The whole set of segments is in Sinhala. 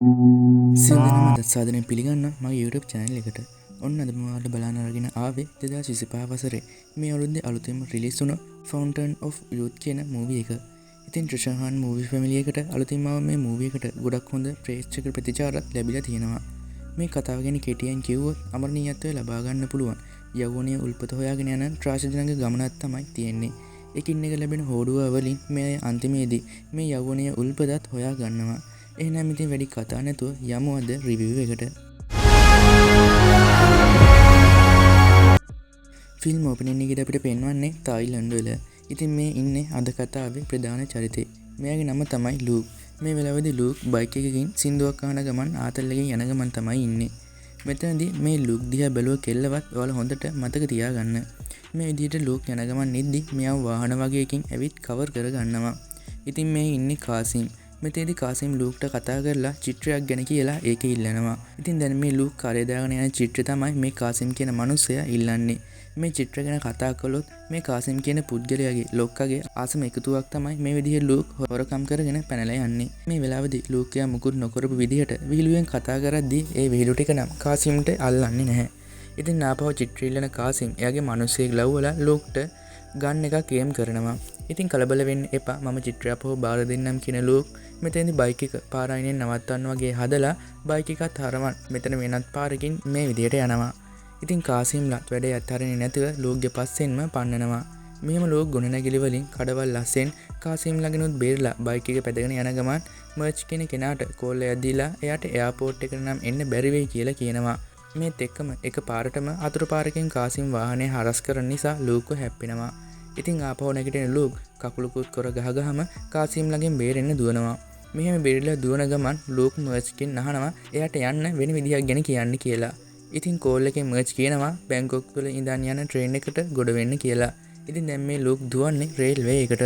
සියලුම දස්සාදනයෙන් පිළිගන්න මගේ YouTube channel එකට. ඔන්න අද මම ඔයාලට බලන්න අරගෙන ආවේ 2025 වසරේ මේ අවුරුද්දේ අලුතෙන්ම රිලීස් වුණු Fountain of Youth කියන මූවි එක. ඉතින් ට්‍රිෂාන් මූවි ෆැමිලි එකට අලුතින්ම මේ මූවි එකට ගොඩක් හොඳ ප්‍රේක්ෂක ප්‍රතිචාරත් ලැබිලා තියෙනවා. මේ කතාව ගැන කෙටියෙන් කිව්වොත් අමරණීයත්වය ලබා ගන්න පුළුවන් යෞවනීය උල්පත හොයාගෙන යන ත්‍රාසජනක ගමනක් තමයි තියෙන්නේ. එකින් එක ලැබෙන හෝඩුව වලින් මේ අන්තිමේදී මේ යෞවනීය උල්පතත් හොයා ගන්නවා. එහෙනම් ඉතින් වැඩි කතා නැතුව යමු අද රිවිව් එකට. ෆිල්ම් ඕපනින් එකේදී අපිට පෙන්වන්නේ තායිලන්ඩ් වල. ඉතින් මේ ඉන්නේ අද කතාවේ ප්‍රධාන චරිතේ. මෙයාගේ නම තමයි ලූක්. මේ වෙලාවේදී ලූක් බයික් එකකින් සින්දුවක් අහන ගමන් ආතල්ලකින් යන ගමන් තමයි ඉන්නේ. මෙතනදී මේ ලූක් දිහා බැලුව කෙල්ලවත් ඔයාලා හොඳට මතක තියාගන්න. මේ විදිහට ලූක් යන ගමන් ඉද්දි මෙයාව වාහන වගේ එකකින් ඇවිත් කවර් කරගන්නවා. ඉතින් මේ ඉන්නේ කාසිම්. මෙතේදී කාසිම් ලූක්ට කතා කරලා චිත්‍රයක් ගැන කියලා ඒක ඉල්ලනවා. ඉතින් දැන් මේ ලූක් කරේ දාගෙන යන චිත්‍රය තමයි මේ කාසිම් කියන මනුස්සයා ඉල්ලන්නේ. මේ චිත්‍ර ගැන කතා කළොත් මේ කාසිම් කියන පුද්ගලයාගේ ලොක්කගේ ආසම එකතුවක් තමයි මේ විදිහේ ලූක් හොරකම් කරගෙන පැනලා යන්නේ. මේ වෙලාවේදී ලූක්යා මුකුත් නොකරපු විදිහට විහිළුවෙන් කතා කරද්දී ඒ විහිළු ටික නම් කාසිම්ට අල්ලන්නේ නැහැ. ඉතින් ආපහු චිත්‍රය ඉල්ලන කාසිම් එයාගේ මිනිස්සෙක් ලව්වලා ලූක්ට ගන් එකක් ගේම් කරනවා. ඉතින් කලබල වෙන්න එපා මම චිත්‍රය අපහු බාර දෙන්නම් කියන ලූක් මෙතෙන්දි බයික් එක පාර අයිනෙන් නවත්තන්න වගේ හදලා බයික් එකත් හරවන් මෙතන වෙනත් පාරකින් මේ විදියට යනවා. ඉතින් කාසිම්ලත් වැඩේ අත්හරින්නේ නැතුව ලූක්ගේ පස්සෙන්ම පන්නනවා. මෙහෙම ලූක් ගොඩනැගිලි වලින් කඩවල් ලස්සෙන් කාසිම් ළඟිනුත් බේරලා බයික් එක පැදගෙන යන ගමන් මර්ච් කියන කෙනාට කෝල් එකක් දීලා එයාට එයාපෝට් එකට නම් එන්න බැරි වෙයි කියලා කියනවා. මේත් එක්කම එක පාරටම අතුරු පාරකින් කාසිම් වාහනේ හරස් කරන නිසා ලූක්ව හැප්පෙනවා. ඉතින් ආපහු නැගිටින ලූක් කකුලකුත් කර ගහගහම කාසිම් ළඟින් බේරෙන්න දුවනවා. මෙහෙම බේරිලා දුවන ගමන් ලූක් මර්ච්කින් අහනවා එයාට යන්න වෙන විදිහක් ගැන කියන්න කියලා. ඉතින් කෝල් එකෙන් මර්ච් කියනවා බැංකොක් වල ඉඳන් යන ට්‍රේන් එකට ගොඩ වෙන්න කියලා. ඉතින් දැන් මේ ලූක් දුවන්නේ රේල්වේ එකට.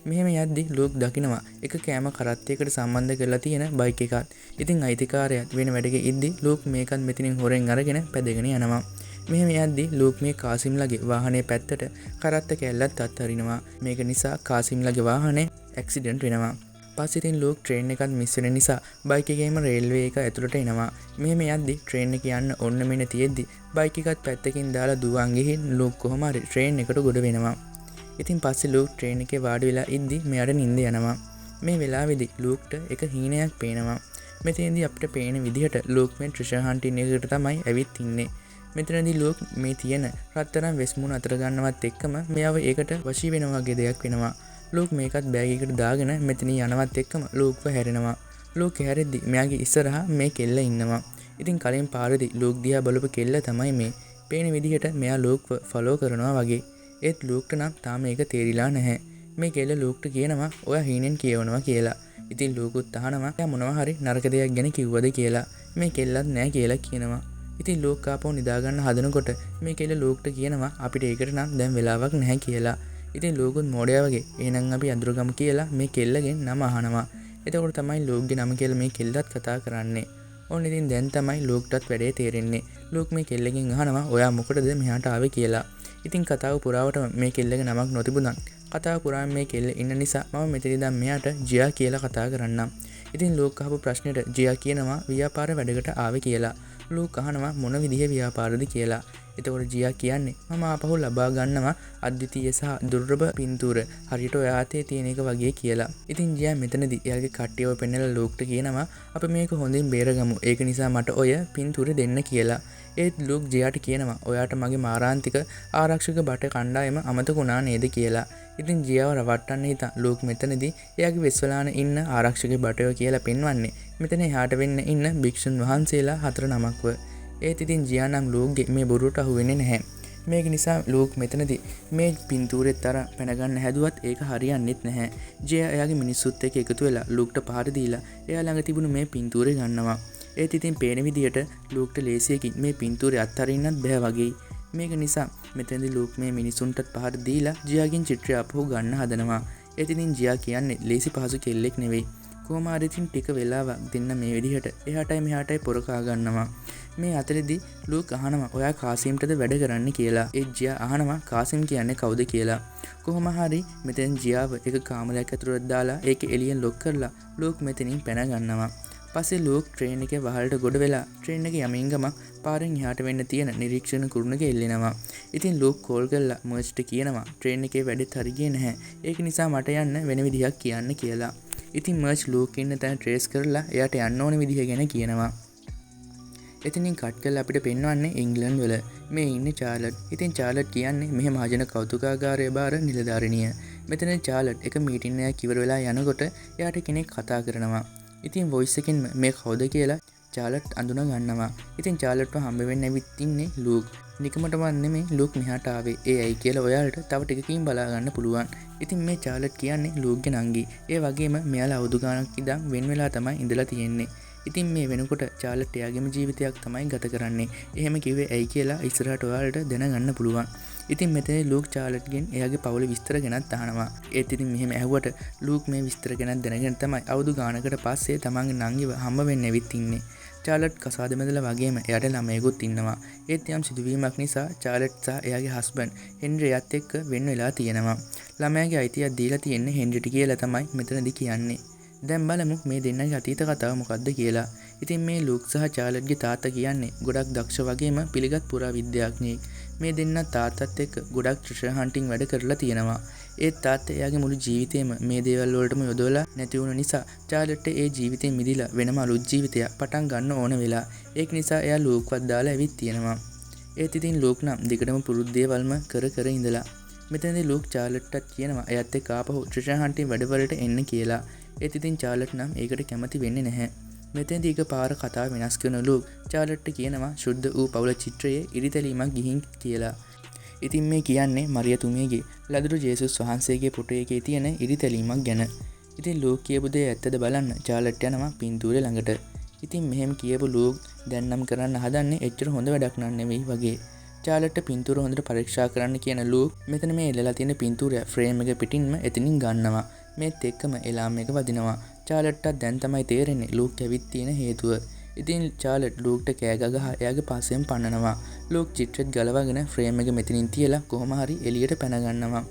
මෙහෙම යද්දි ලූක් දකිනවා එක කෑම කරත්තයකට සම්බන්ධ කරලා තියෙන බයික් එකක්. ඉතින් අයිතිකාරයාත් වෙන වැඩක ඉද්දි ලූක් මේකත් මෙතනින් හොරෙන් අරගෙන පැදගෙන යනවා. මෙහෙම යද්දි ලූක් මේ කාසිම්ලගේ වාහනේ පැත්තට කරත්ත කැල්ලත් අත්හරිනවා. මේක නිසා කාසිම්ලගේ වාහනේ ඇක්සිඩන්ට් වෙනවා. පස්සේ ඉතින් ලූක් ට්‍රේන් එකත් මිස් වෙන නිසා බයික් එකේම රේල්වේ එක ඇතුළට එනවා. මෙහෙම යද්දි ට්‍රේන් එක යන්න ඕන්න මෙන්න තියෙද්දි බයික් එකත් පැත්තකින් දාලා දුවන් ගිහින් ලූක් කොහොම හරි ට්‍රේන් එකට ගොඩ වෙනවා. ඉතින් පස්සේ ලූක් ට්‍රේන් එකේ වාඩි වෙලා ඉද්දි මෙයාට නිින්ද යනවා. මේ වෙලාවේදී ලූක්ට එක හීනයක් පේනවා. මෙතෙන්දී අපිට පේන විදිහට ලූක් මේ ට්‍රිෂර් හන්ටින් එකකට තමයි ඇවිත් ඉන්නේ. මෙතනදී ලූක් මේ තියෙන රත්තරන් වෙස්මුණ අතර ගන්නවත් එක්කම මෙයාව ඒකට වශී වෙනවා වගේ දෙයක් වෙනවා. ලූක් මේකත් බෑග් එකට දාගෙන මෙතන යනවත් එක්කම ලූක්ව හැරෙනවා. ලූක් හැරෙද්දි මෙයාගේ ඉස්සරහා මේ කෙල්ල ඉන්නවා. ඉතින් කලින් පාරේදී ලූක් දිහා බලපු කෙල්ල තමයි මේ. පේන විදිහට මෙයා ලූක්ව ෆලෝ කරනවා වගේ. ඒත් ලූක්ට නම් තාම ඒක තේරිලා නැහැ. මේ කෙල්ල ලූක්ට කියනවා ඔයා හීනෙන් කියවනවා කියලා. ඉතින් ලූකුත් අහනවා එයා මොනවා හරි නරක දෙයක් ගැන කිව්වද කියලා. මේ කෙල්ලත් නෑ කියලා කියනවා. ඉතින් ලූක් ආපහු නිදාගන්න හදනකොට මේ කෙල්ල ලූක්ට කියනවා අපිට ඒකට නම් දැන් වෙලාවක් නැහැ කියලා. ඉතින් ලූකුත් මෝඩයා වගේ එහෙනම් අපි අඳුරගමු කියලා මේ කෙල්ලගෙන් නම අහනවා. එතකොට තමයි ලූක්ගේ නම කියලා මේ කෙල්ලත් කතා කරන්නේ. ඕන් ඉතින් දැන් තමයි ලූක්ටත් වැඩේ තේරෙන්නේ. ලූක් මේ කෙල්ලගෙන් අහනවා ඔයා මොකටද මෙහාට ආවේ කියලා. ඉතින් කතාව පුරාවටම මේ කෙල්ලගේ නමක් නොතිබුණත් කතාව පුරාම මේ කෙල්ල ඉන්න නිසා මම මෙතන ඉඳන් මෙයාට ජියා කියලා කතා කරන්නම්. ඉතින් ලූක් අහපු ප්‍රශ්නෙට ජියා කියනවා ව්‍යාපාර වැඩකට ආවේ කියලා. ලූක් අහනවා මොන විදිහේ ව්‍යාපාරද කියලා. එතකොට ජියා කියන්නේ මම ආපහු ලබා ගන්නවා අද්විතීය සහ දුර්ලභ පින්තූර හරියට ඔයා අතේ තියෙන එක වගේ කියලා. ඉතින් ජියා මෙතනදී එයාගේ කට්ටියව පෙන්නලා ලූක්ට කියනවා අපි මේක හොඳින් බේරගමු. ඒක නිසා මට ඔය පින්තූර දෙන්න කියලා. ඒත් ලූක් ජියාට කියනවා ඔයාට මගේ මාරාන්තික ආරක්ෂක බට කණ්ඩායම අමතක වුණා නේද කියලා. ඉතින් ජියාව රවට්ටන්න හිතා ලූක් මෙතනදී එයාගේ වෙස්වලාන ඉන්න ආරක්ෂක බටයෝ කියලා පෙන්වන්නේ මෙතන එහාට වෙන්න ඉන්න භික්ෂුන් වහන්සේලා 4 නමක්ව. ඒත් ඉතින් ජියා නම් ලූක්ගේ මේ බොරුවට අහු වෙන්නේ නැහැ. මේක නිසා ලූක් මෙතනදී මේ පින්තූරෙත් අර පැනගන්න හැදුවත් ඒක හරියන්නේත් නැහැ. ජියා එයාගේ මිනිස්සුත් එක්ක එකතු වෙලා ලූක්ට පහර දීලා එයා ළඟ තිබුණු මේ පින්තූරේ ගන්නවා. ඒත් ඉතින් පේන විදිහට ලූක්ට ලේසියකින් මේ පින්තූරේ අත්හරින්නත් බෑ වගේ. මේක නිසා මෙතනදී ලූක් මේ මිනිසුන්ටත් පහර දීලා ජියාගෙන් චිත්‍රය අපහු ගන්න හදනවා. ඒත් ඉතින් ජියා කියන්නේ ලේසි පහසු කෙල්ලෙක් නෙවෙයි. කොහොම හරි ඉතින් ටික වෙලාවක් දෙන්න මේ විදිහට එහාටයි මෙහාටයි පොරකා ගන්නවා. මේ අතරේදී ලූක් අහනවා ඔයා කාසිම්ටද වැඩ කරන්න කියලා. ඒ ජියා අහනවා කාසිම් කියන්නේ කවුද කියලා. කොහොම හරි මෙතෙන් ජියාව එක කාමරයක් ඇතුළට දාලා ඒක එළියෙන් ලොක් කරලා ලූක් මෙතනින් පැන ගන්නවා. පස්සේ ලූක් ට්‍රේන් එකේ වහලට ගොඩ වෙලා ට්‍රේන් එක යමින් ගමන් පාරෙන් එහාට වෙන්න තියෙන නිරීක්ෂණ කුරුණක එල්ලෙනවා. ඉතින් ලූක් කෝල් කරලා මර්ච්ට කියනවා ට්‍රේන් එකේ වැඩෙත් හරි ගියේ නැහැ. ඒක නිසා මට යන්න වෙන විදිහක් කියන්න කියලා. ඉතින් මර්ච් ලූක් ඉන්න තැන ට්‍රේස් කරලා එයාට යන්න ඕන විදිහ ගැන කියනවා. එතනින් කට් කරලා අපිට පෙන්වන්නේ ඉංග්ලන්ඩ් වල මේ ඉන්නේ චාර්ලට්. ඉතින් චාර්ලට් කියන්නේ මෙහෙ මහජන කෞතුකාගාරයේ බාර නිලධාරිනිය. මෙතන චාර්ලට් එක මීටින් එකක් ඉවර වෙලා යනකොට එයාට කෙනෙක් කතා කරනවා. ඉතින් වොයිස් එකෙන් මේ කවුද කියලා චාර්ලට් අඳුන ගන්නවා. ඉතින් චාර්ලට්ව හම්බ වෙන්න ඇවිත් ඉන්නේ ලූක්. නිකමටම නෙමෙයි ලූක් මෙහාට ආවේ. ඒ ඇයි කියලා ඔයාලට තව ටිකකින් බලා ගන්න පුළුවන්. ඉතින් මේ චාර්ලට් කියන්නේ ලූක්ගේ නංගි. ඒ වගේම මෙයාලා අවුරුදු ගාණක් ඉඳන් වෙන වෙලා තමයි ඉඳලා තියෙන්නේ. ඉතින් මේ වෙනකොට චාර්ලට් එයාගේම ජීවිතයක් තමයි ගත කරන්නේ. එහෙම කිව්වේ ඇයි කියලා ඉස්සරහට ඔයාලට දැනගන්න පුළුවන්. ඉතින් මෙතන ලූක් චාර්ලට්ගෙන් එයාගේ පවුලේ විස්තර ගැනත් අහනවා. ඒත් ඉතින් මෙහෙම ඇහුවට ලූක් මේ විස්තර ගැන දැනගෙන තමයි අවුරුදු ගානකට පස්සේ තමන්ගේ නංගිව හම්බ වෙන්න ඇවිත් ඉන්නේ. චාර්ලට් කසාද මැදලා වගේම එයාට ළමයෙකුත් ඉන්නවා. ඒත් යම් සිදුවීමක් නිසා චාර්ලට් සහ එයාගේ හස්බන්ඩ් හෙන්රි යත් එක්ක වෙන් වෙලා තියෙනවා. ළමයාගේ අයිතියක් දීලා තියෙන්නේ හෙන්රිට කියලා තමයි මෙතනදී කියන්නේ. දැන් බලමු මේ දෙන්නගේ අතීත කතාව මොකක්ද කියලා. ඉතින් මේ ලූක් සහ චාර්ලට්ගේ තාත්තා කියන්නේ ගොඩක් දක්ෂ වගේම පිළිගත් පුරාවිද්‍යාඥයෙක්. මේ දෙන්න තාත්තත් එක්ක ගොඩක් ට්‍රෙෂර් හන්ටින් වැඩ කරලා තියෙනවා. ඒත් තාත්තා එයාගේ මුළු ජීවිතේම මේ දේවල් වලටම යොදවලා නැති වුණ නිසා චාර්ලට් ඒ ජීවිතේ මිදිලා වෙනම අලුත් ජීවිතයක් පටන් ගන්න ඕන වෙලා. ඒක නිසා එයා ලූක්වත් දාලා ඇවිත් තියෙනවා. ඒත් ඉතින් ලූක් නම් දිගටම පුරුදු දේවල්ම කර ඉඳලා. මෙතනදී ලූක් චාර්ලට්ටත් කියනවා එයාත් එක්ක ආපහු ට්‍රෙෂර් හන්ටින් වැඩවලට එන්න කියලා. ඒත් ඉතින් චාර්ලට් නම් ඒකට කැමති වෙන්නේ නැහැ. මෙතෙන්දී එකපාර කතාව වෙනස් කරන ලූක් චාර්ලට්ට කියනවා ශුද්ධ වූ පවුල චිත්‍රයේ ඉරිතැලීමක් ගිහින් කියලා. ඉතින් මේ කියන්නේ මරියතුමියගේ ලදරු ජේසුස් වහන්සේගේ ෆොටෝ එකේ තියෙන ඉරිතැලීමක් ගැන. ඉතින් ලූක් කියපු දේ ඇත්තද බලන්න චාර්ලට් යනවා පින්තූරේ ළඟට. ඉතින් මෙහෙම කියපු ලූක් දැන් නම් කරන්න හදන්නේ එච්චර හොඳ වැඩක් නන් නෙවෙයි වගේ. චාර්ලට්ට පින්තූර හොඳට පරීක්ෂා කරන්න කියන ලූක් මෙතන මේ එල්ලලා තියෙන පින්තූරය ෆ්‍රේම් එක පිටින්ම එතනින් ගන්නවා. මේත් එක්කම එලාම් එක වදිනවා. චාර්ලට්ටත් දැන් තමයි තේරෙන්නේ ලූක් ඇවිත් තියෙන හේතුව. ඉතින් චාර්ලට් ලූක්ට කෑ ගහ එයාගේ පස්සෙන් පන්නනවා. ලූක් චිත්‍රෙත් ගලවගෙන ෆ්‍රේම් එක මෙතනින් තියලා කොහොම හරි එළියට පැන ගන්නවා.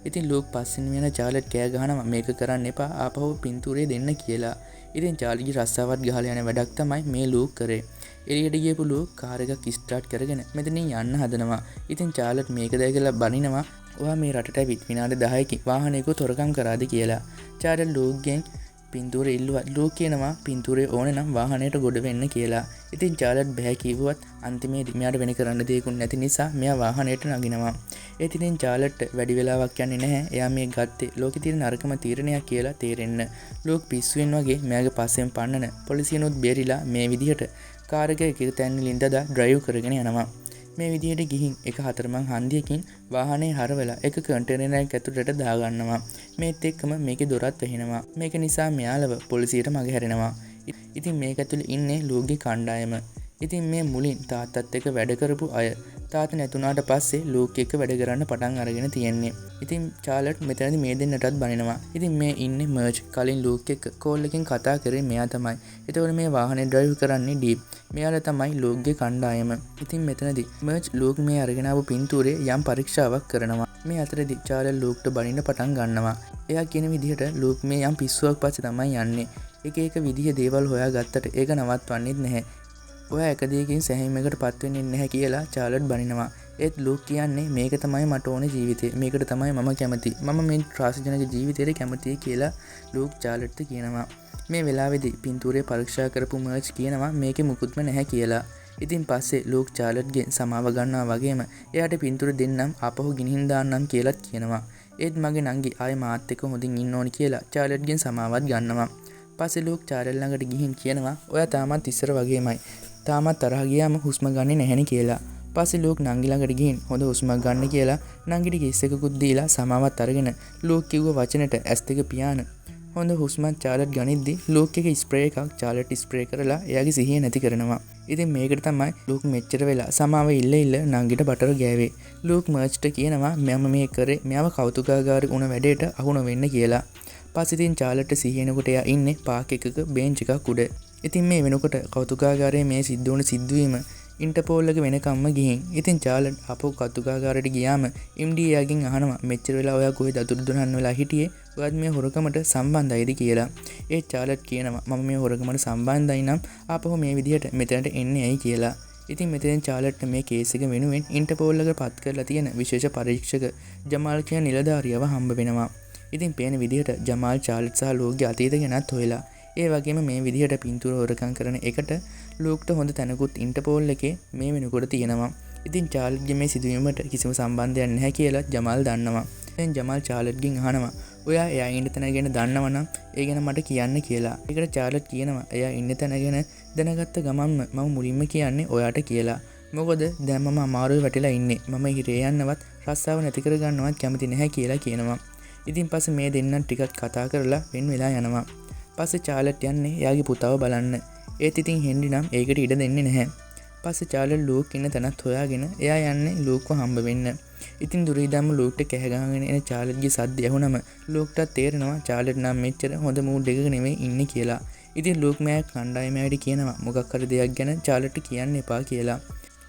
ඉතින් ලූක් පස්සෙන් වෙන චාර්ලට් කෑ ගහනවා මේක කරන්න එපා ආපහු පින්තූරේ දෙන්න කියලා. ඉතින් චාර්ලිගේ රස්සාවත් ගහලා යන වැඩක් තමයි මේ ලූක් කරේ. එළියට ගියපු ලූක් කාර් එකක් ස්ටාර්ට් කරගෙන මෙතනින් යන්න හදනවා. ඉතින් චාර්ලට් මේක දැකලා බනිනවා ඔයා මේ රටට ඇවිත් විනාඩි 10කින් වාහනයක තොරකම් කරාද කියලා. චාර්ලට් ලූක්ගෙන් පින්තූරේ ඉල්ලුවා. ලූක් කියනවා පින්තූරේ ඕනේ නම් වාහනයට ගොඩ වෙන්න කියලා. ඉතින් චාර්ලට් බෑ කිව්වත් අන්තිමේදී මෙයාට වෙන කරන්න දෙයක්වත් නැති නිසා මෙයා වාහනයට නගිනවා. ඒත් ඉතින් චාර්ලට් වැඩි වෙලාවක් යන්නේ නැහැ. එයා මේ ගත්තේ ලෝකේ තියෙන නරකම තීරණයක් කියලා තේරෙන්න. ලූක් පිස්සුවෙන් වගේ මෙයාගේ පස්සෙන් පන්නන පොලිසියනොත් බේරිලා මේ විදිහට කාර් එක එක තැන් වලින් ඉඳලා ඩ්‍රයිව් කරගෙන යනවා. මේ විදිහට ගිහින් එක හතරමං හන්දියකින් වාහනේ හරවලා එක කන්ටේනර් එකක් ඇතුළට දාගන්නවා. මේත් එක්කම මේකේ දොරත් වැහෙනවා. මේක නිසා මෙයාලව පොලිසියට මගහැරෙනවා. ඉතින් මේක ඇතුළේ ඉන්නේ ලූක්ගේ කණ්ඩායම. ඉතින් මේ මුලින් තාත්තත් එක්ක වැඩ කරපු අය තාත්තා නැතුණාට පස්සේ ලූක් එක්ක වැඩ කරන්න පටන් අරගෙන තියෙන්නේ. ඉතින් චාර්ලට් මෙතනදී මේ දෙන්නටත් බනිනවා. ඉතින් මේ ඉන්නේ මර්ච් කලින් ලූක් එක්ක කෝල් එකකින් කතා කරේ මෙයා තමයි. එතකොට මේ වාහනේ ඩ්‍රයිව් කරන්නේ ඩීප්. මෙයාලා තමයි ලූක්ගේ කණ්ඩායම. ඉතින් මෙතනදී මර්ච් ලූක් මේ අරගෙන ආපු පින්තූරේ යම් පරීක්ෂාවක් කරනවා. මේ අතරදී චාර්ලට් ලූක්ට බනින්න පටන් ගන්නවා. එයා කියන විදිහට ලූක් මේ යම් පිස්සුවක් පස්සේ තමයි යන්නේ. එක විදිහ දේවල් හොයාගත්තට ඒක නවත්වන්නේත් නැහැ. ඔයා එක දෙයකින් සැහැීමකට පත් වෙන්නේ නැහැ කියලා චාර්ලට් බනිනවා. ඒත් ලූක් කියන්නේ මේක තමයි මට ඕනේ ජීවිතේ. මේකට තමයි මම කැමති. මම මේ ත්‍රාසජනක ජීවිතේට කැමතියි කියලා ලූක් චාර්ලට්ට කියනවා. මේ වෙලාවේදී පින්තූරේ පරීක්ෂා කරපු මර්ච් කියනවා මේකේ මුකුත්ම නැහැ කියලා. ඉතින් පස්සේ ලූක් චාර්ලට්ගෙන් සමාව ගන්නවා වගේම එයාට පින්තූර දෙන්නම් ආපහු ගිනිහින් දාන්නම් කියලාත් කියනවා. ඒත් මගේ නංගි ආයේ මාත් එක්ක හොඳින් ඉන්න ඕනි කියලා චාර්ලට්ගෙන් සමාවත් ගන්නවා. පස්සේ ලූක් චාර්ලට් ළඟට ගිහින් කියනවා ඔයා තාමත් ඉස්සර වගේමයි. තාමත් තරහ ගියාම හුස්ම ගන්නේ නැහෙනි කියලා. පස්සේ ලූක් නංගි ළඟට ගිහින් හොඳ හුස්මක් ගන්න කියලා නංගිට කිස් එකකුත් දීලා සමාවත් අරගෙන ලූක් කිව්ව වචනෙට ඇස් දෙක පියාන හොඳ හුස්මක් චාර්ලට් ගනිද්දි ලූක් එක ස්ප්‍රේ එකක් චාර්ලට් ස්ප්‍රේ කරලා එයාගේ සිහිය නැති කරනවා. ඉතින් මේකට තමයි ලූක් මෙච්චර වෙලා සමාව ඉල්ල නංගිට බටර ගෑවේ. ලූක් මර්ච්ට කියනවා මම මේ කරේ මෙයාව කෞතුකාගාරී වුණ වැඩේට අහු නොවෙන්න කියලා. පස්සේ ඉතින් චාර්ලට් සිහියනකොට එයා ඉන්නේ පාක් එකක බෙන්ච් එකක් උඩ. ඉතින් මේ වෙනකොට කෞතුකාගාරයේ මේ සිද්ධ වුණ සිද්ධවීම ඉන්ටර්පෝල් එක වෙනකම්ම ගිහින් ඉතින් චාර්ලට් අපෝ කෞතුකාගාරයට ගියාම MD එයාගෙන් අහනවා මෙච්චර වෙලා ඔයා කොහෙද අතුරු දුරන් වෙලා හිටියේ ඔයත් මේ හොරකමට සම්බන්ධයිද කියලා. ඒ චාලට් කියනවා මම මේ හොරකමට සම්බන්ධයි නම් ආපහු මේ විදිහට මෙතනට එන්නේ ඇයි කියලා. ඉතින් මෙතෙන් චාලට්ට මේ කේස් එක වෙනුවෙන් ඉන්ටර්පෝල් එක පත් කරලා තියෙන විශේෂ පරීක්ෂක ජමාල් කියන නිලධාරියව හම්බ වෙනවා. ඉතින් පේන විදිහට ජමාල් චාලට් සහ ලූක්ගේ අතීත ගැනත් හොයලා ඒ වගේම මේ විදිහට පින්තූර හොරකම් කරන එකට ලූක්ට හොඳ තැනකුත් ඉන්ටර්පෝල් එකේ මේ වෙනකොට තියෙනවා. ඉතින් චාලට්ගේ මේ සිදුවීමට කිසිම සම්බන්ධයක් නැහැ කියලා ජමාල් දන්නවා. දැන් ජමාල් චාලට්ගෙන් අහනවා ඔයා එයා ඉන්න තැන ගැන දන්නවනම් ඒ ගැන මට කියන්න කියලා. ඒකට චාලට් කියනවා එයා ඉන්න තැන ගැන දැනගත්ත ගමන්ම මම මුලින්ම කියන්නේ ඔයාට කියලා. මොකද දැන් මම අමාරුවේ වැටිලා ඉන්නේ. මම හිරේ යන්නවත් රස්සාව නැති කරගන්නවත් කැමති නැහැ කියලා කියනවා. ඉතින් පස්සේ මේ දෙන්නන් ටිකක් කතා කරලා වෙන් වෙලා යනවා. පස්සේ චාලට් යන්නේ එයාගේ පුතාව බලන්න. ඒත් ඉතින් හෙන්රි නම් ඒකට ඉඩ දෙන්නේ නැහැ. පස්සේ චාලට් ලූක් ඉන්න තැනත් හොයාගෙන එයා යන්නේ ලූක්ව හම්බ වෙන්න. ඉතින් දුරීදම්ම ලූක්ට කැහගහගෙන එන චාලට්ගේ සද්ද ඇහුනම ලූක්ටත් තේරෙනවා චාලට් නම් මෙච්චර හොඳ මූඩ් එකක නෙමෙයි ඉන්නේ කියලා. ඉතින් ලූක් මෑ කණ්ඩායමට කියනවා මොකක් හරි දෙයක් ගැන චාලට්ට කියන්න එපා කියලා.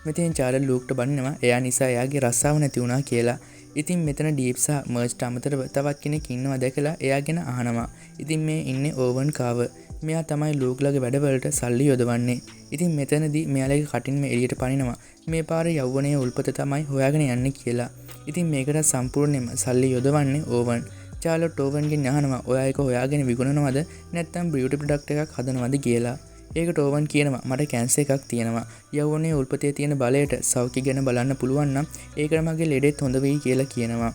මෙතෙන් චාලට් ලූක්ට බනිනවා එයා නිසා එයාගේ රස්සාව නැති වුණා කියලා. ඉතින් මෙතන ඩීප් සහ මර්ජ්ට අමතරව තවත් කෙනෙක් ඉන්නවා දැකලා එයා ගැන අහනවා. ඉතින් මේ ඉන්නේ ඕවන් කාව. මෙයා තමයි ලූක්ලගේ වැඩවලට සල්ලි යොදවන්නේ. ඉතින් මෙතනදී මෙයාලගේ කටින්ම එළියට පනිනවා. මේ පාරේ යෞවනයේ උල්පත තමයි හොයාගෙන යන්නේ කියලා. ඉතින් මේකට සම්පූර්ණයෙන්ම සල්ලි යොදවන්නේ ඕවන්. චාලට් ඕවන්ගෙන් අහනවා ඔයා එක හොයාගෙන විකුණනවද නැත්නම් බියුටි ප්‍රොඩක්ට් එකක් හදනවද කියලා. ඒකට ඕවන් කියනවා මට කැන්සර් එකක් තියෙනවා. යෞවනයේ උල්පතේ තියෙන බලයට සෞඛ්‍ය ගැන බලන්න පුළුවන් නම් ඒකට මගේ ලෙඩෙත් හොඳ වෙයි කියලා කියනවා.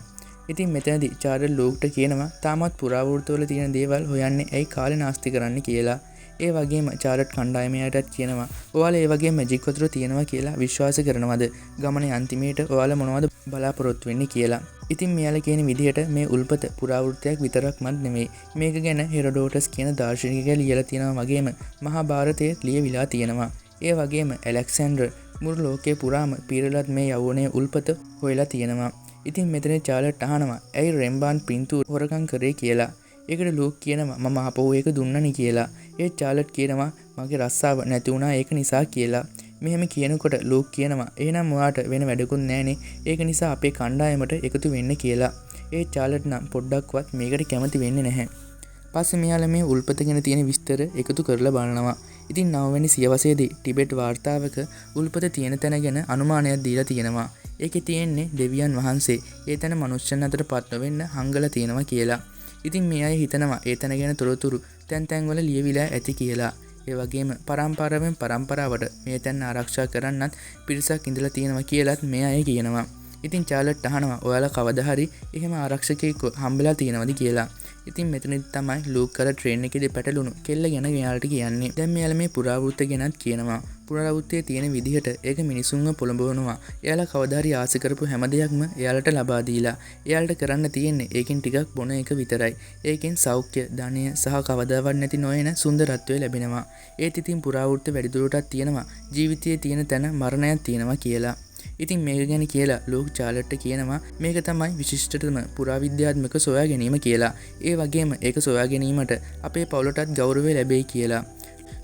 ඉතින් මෙතනදී චාලට් ලූක්ට කියනවා තාමත් පුරාවෘත්තවල තියෙන දේවල් හොයන්නේ ඇයි කාලේ නාස්ති කරන්න කියලා. ඒ වගේම චාලට් කණ්ඩායමයටත් කියනවා ඔයාලා ඒ වගේ මැජික් වතුර තියෙනවා කියලා විශ්වාස කරනවද? ගමනේ අන්තිමේට ඔයාලා මොනවද බලාපොරොත්තු වෙන්නේ කියලා. ඉතින් මෙයාලා කියන විදිහට මේ උල්පත පුරාවෘත්තයක් විතරක්මත් නෙමෙයි. මේක ගැන හෙරොඩෝටස් කියන දාර්ශනිකයා ලියලා තියෙනවා වගේම මහා භාරතයේ ලියවිලා තියෙනවා. ඒ වගේම ඇලෙක්සැන්ඩර් මුළු ලෝකේ පුරාම පීරලත් මේ යෞවනයේ උල්පත හොයලා තියෙනවා. ඉතින් මෙතන චාලට් අහනවා ඇයි රෙම්බාන් පින්තූර හොරකම් කරේ කියලා. ඒකට ලූක් කියනවා මම ආපහු ඒක දුන්නනි කියලා. ඒ චාලට් කියනවා මගේ රස්සාව නැති වුණා ඒක නිසා කියලා. මෙහෙම කියනකොට ලූක් කියනවා එහෙනම් ඔයාට වෙන වැඩකුත් නැහනේ. ඒක නිසා අපේ කණ්ඩායමට එකතු වෙන්න කියලා. ඒ චාලට් නම් පොඩ්ඩක්වත් මේකට කැමති වෙන්නේ නැහැ. පස්සේ මෙයාලා මේ උල්පත ගැන තියෙන විස්තර එකතු කරලා බලනවා. ඉතින් 9 වෙනි සියවසේදී ටිබෙට් වාර්තාවක උල්පත තියෙන තැන ගැන අනුමානයක් දීලා තියෙනවා. ඒකේ තියෙන්නේ දෙවියන් වහන්සේ ඒ තැන මනුෂ්‍යයන් අතර පත් නොවෙන්න හංගලා තියෙනවා කියලා. ඉතින් මේ අය හිතනවා ඒ තැන ගැන තොරතුරු තැන් වල ලියවිලා ඇති කියලා. ඒ වගේම පරම්පරාවෙන් පරම්පරාවට මේ තැන ආරක්ෂා කරන්නත් පිරිසක් ඉඳලා තියෙනවා කියලාත් මේ අය කියනවා. ඉතින් චාලට් අහනවා ඔයාලා කවදා හරි එහෙම ආරක්ෂකයෙක් හම්බෙලා තියෙනවද කියලා. ඉතින් මෙතනදි තමයි ලූක් කර ට්‍රේන් එකේදී පැටලුණු කෙල්ල ගැන මෙයාලට කියන්නේ. දැන් මෙයාලා මේ පුරාවෘත්ත ගැනත් කියනවා. පුරාවෘත්තයේ තියෙන විදිහට ඒක මිනිසුන්ව පොළඹවනවා. එයාලා කවදා හරි ආස කරපු හැම දෙයක්ම එයාලට ලබා දීලා. එයාලට කරන්න තියෙන්නේ ඒකෙන් ටිකක් බොන එක විතරයි. ඒකෙන් සෞඛ්‍ය, ධනය සහ කවදාවත් නැති නොයන සුන්දරත්වය ලැබෙනවා. ඒත් ඉතින් පුරාවෘත්ත වැඩිදුරටත් තියෙනවා. ජීවිතයේ තියෙන තැන මරණයක් තියෙනවා කියලා. ඉතින් මේක ගැන කියලා ලූක් චාලට්ට කියනවා මේක තමයි විශිෂ්ටතම පුරාවිද්‍යාත්මක සොයා ගැනීම කියලා. ඒ වගේම ඒක සොයා ගැනීමට අපේ පවුලටත් ගෞරවය ලැබෙයි කියලා.